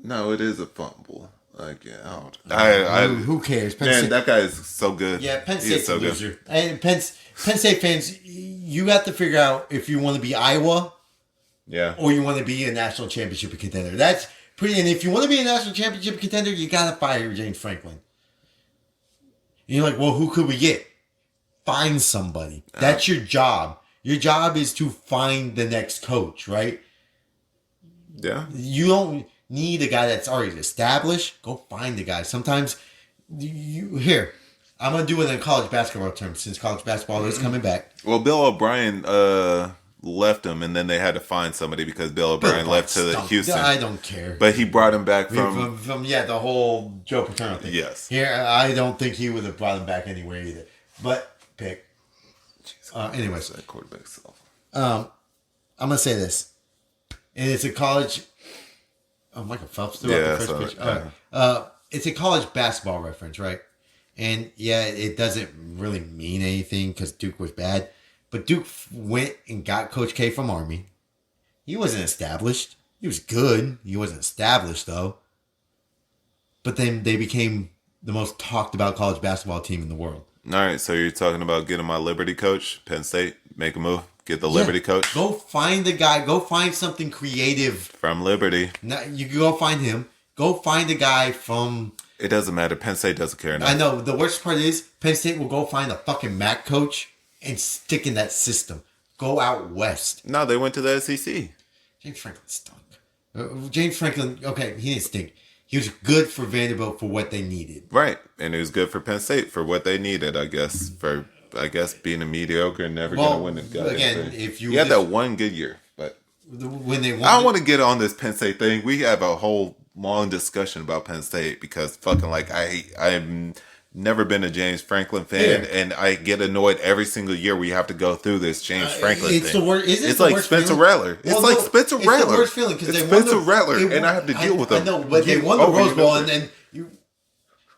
no, it is a fumble. Like, yeah, Who cares? Penn man, State, that guy is so good. yeah, Penn He is State's so a good. loser. And Penn State fans, you have to figure out if you want to be Iowa Yeah. or you want to be a national championship contender. That's pretty. And if you want to be a national championship contender, you got to fire James Franklin. And you're like, well, who could we get? Find somebody. That's your job. Your job is to find the next coach, right? Yeah. You don't need a guy that's already established. Go find the guy. Sometimes here, I'm gonna do it in college basketball terms since college basketball is coming back. Well, Bill O'Brien left him, and then they had to find somebody because Bill O'Brien left to Houston. I don't care. But he brought him back from the whole Joe Paterno thing. Yes. Here, I don't think he would have brought him back anywhere either. But pick. Anyways, that quarterback self. I'm gonna say this, and it's a college. Oh, Michael Phelps threw out the first pitch. It's a college basketball reference, right? And yeah, it doesn't really mean anything because Duke was bad. But Duke went and got Coach K from Army. He wasn't established. He was good. He wasn't established, though. But then they became the most talked about college basketball team in the world. All right, so you're talking about getting my Liberty coach, Penn State, make a move, get the Liberty coach. Go find the guy. Go find something creative. From Liberty. Now, you can go find him. Go find a guy from... It doesn't matter. Penn State doesn't care enough. I know. The worst part is Penn State will go find a fucking MAC coach and stick in that system. Go out west. No, they went to the SEC. James Franklin stunk. James Franklin, okay, he didn't stink. He was good for Vanderbilt for what they needed. Right. And it was good for Penn State for what they needed, I guess. For, being a mediocre and never going to win the goddamn thing. If you had that one good year. But when they won, I don't want to get on this Penn State thing. We have a whole long discussion about Penn State because fucking like I'm never been a James Franklin fan, and I get annoyed every single year we have to go through this James Franklin it's thing. The worst. Is it it's the like worst Spencer feeling? Rattler. Well, it's like no, Spencer it's Rattler. the worst feeling because it's they Spencer won the, Rattler, and I have to deal with them. I know, but they won the Rose Bowl, and then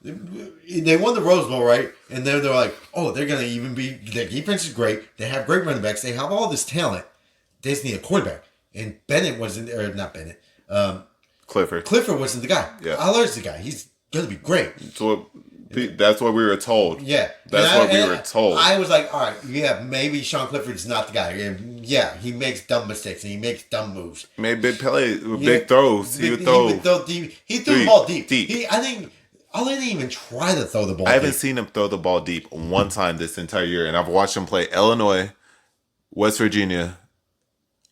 they won the Rose Bowl, right? And then they're like, oh, they're gonna even be. Their defense is great. They have great running backs. They have all this talent. They just need a quarterback. And Bennett wasn't, or not Bennett. Clifford. Clifford wasn't the guy. Yeah. Aller's the guy. He's gonna be great. So that's what we were told. Yeah. That's what we were told. I was like, all right, yeah, maybe Sean Clifford's not the guy. And yeah, he makes dumb mistakes and he makes dumb moves. Made big plays, big throws. He would throw deep. He threw the ball deep. I think Aller didn't even try to throw the ball I haven't seen him throw the ball deep one time this entire year, and I've watched him play Illinois, West Virginia,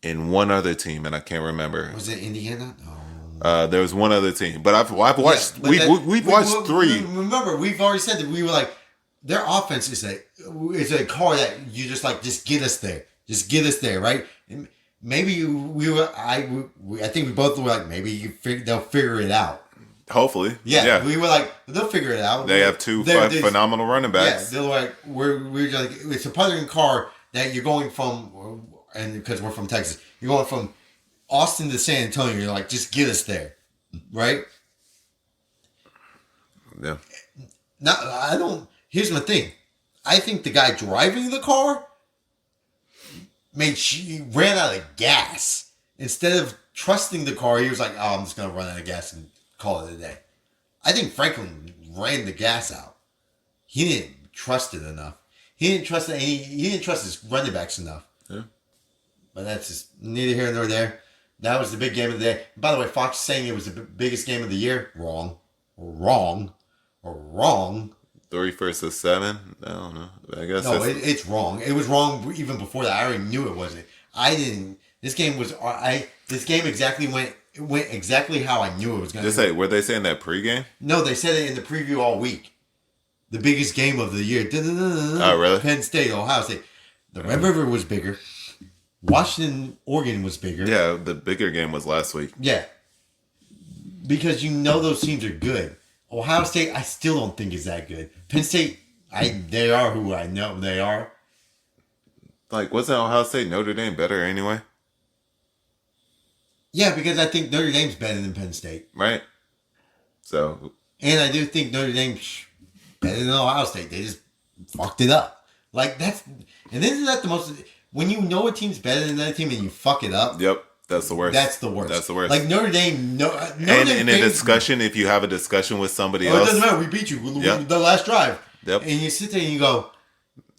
and one other team, and I can't remember. Was it Indiana? No. There was one other team, but I've watched. Yeah, we've watched three. Remember, we've already said that we were like, their offense is a car that you just get us there, right? And maybe I think we both were like, maybe they'll figure it out. Hopefully, yeah. We were like, they'll figure it out. They have two phenomenal running backs. Yeah, they're like, we're just like, it's a puttering car that you're going from, and because we're from Texas, you're going from Austin to San Antonio. You're like, just get us there, right? Yeah. No, I don't. Here's my thing. I think the guy driving the car ran out of gas. Instead of trusting the car, he was like, "Oh, I'm just gonna run out of gas and call it a day." I think Franklin ran the gas out. He didn't trust it enough. He didn't trust his running backs enough. Yeah. But that's just neither here nor there. That was the big game of the day. By the way, Fox is saying it was the biggest game of the year. Wrong. 3 versus 7. I don't know. I guess no. It's wrong. It was wrong even before that. I already knew it wasn't. I didn't. This game was. This game exactly went exactly how I knew it was going to. Were they saying that pregame? No, they said it in the preview all week. The biggest game of the year. Oh, really? Penn State, Ohio State. The Red River was bigger. Washington, Oregon was bigger. Yeah, the bigger game was last week. Yeah. Because those teams are good. Ohio State, I still don't think is that good. Penn State, they are who I know they are. Like, wasn't Ohio State Notre Dame better anyway? Yeah, because I think Notre Dame's better than Penn State. Right. So. And I do think Notre Dame's better than Ohio State. They just fucked it up. Like, and isn't that the most... When you know a team's better than another team and you fuck it up. Yep, that's the worst. That's the worst. That's the worst. Like Notre Dame, and in a discussion, if you have a discussion with somebody else, it doesn't matter. We beat you. The last drive. Yep. And you sit there and you go,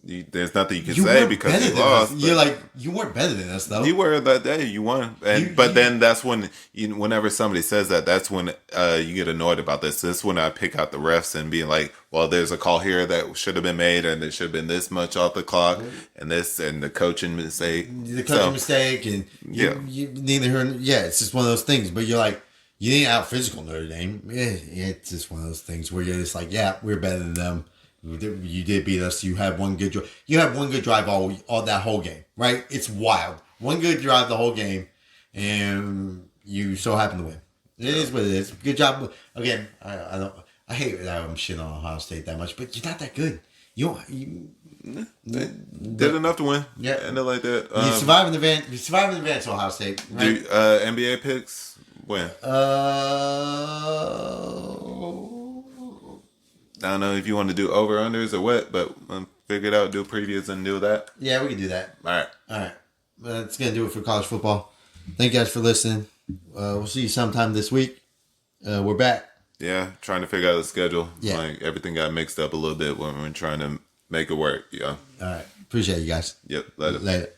there's nothing you can say because you lost. You're like, you weren't better than us, though. You were that day. You won. But then that's when, whenever somebody says that, that's when you get annoyed about this. This is when I pick out the refs and being like, well, there's a call here that should have been made, and there should have been this much off the clock, and the coaching mistake. The coaching mistake, and it's just one of those things. But you're like, you didn't out physical Notre Dame. It's just one of those things where you're just like, yeah, we're better than them. You did beat us. You had one good drive. You had one good drive all that whole game, right? It's wild. One good drive the whole game, and you so happen to win. It is what it is. Good job. Again, I hate that I'm shitting on Ohio State that much, but you're not that good. They did enough to win. Yeah, and like that. You survive in advance, Ohio State. Right? NBA picks when? I don't know if you want to do over-unders or what, but figure it out, do previews and do that. Yeah, we can do that. All right. That's going to do it for college football. Thank you guys for listening. We'll see you sometime this week. We're back. Yeah, trying to figure out the schedule. Yeah. Like, everything got mixed up a little bit when we were trying to make it work. Yeah. All right. Appreciate you guys. Yep. Later.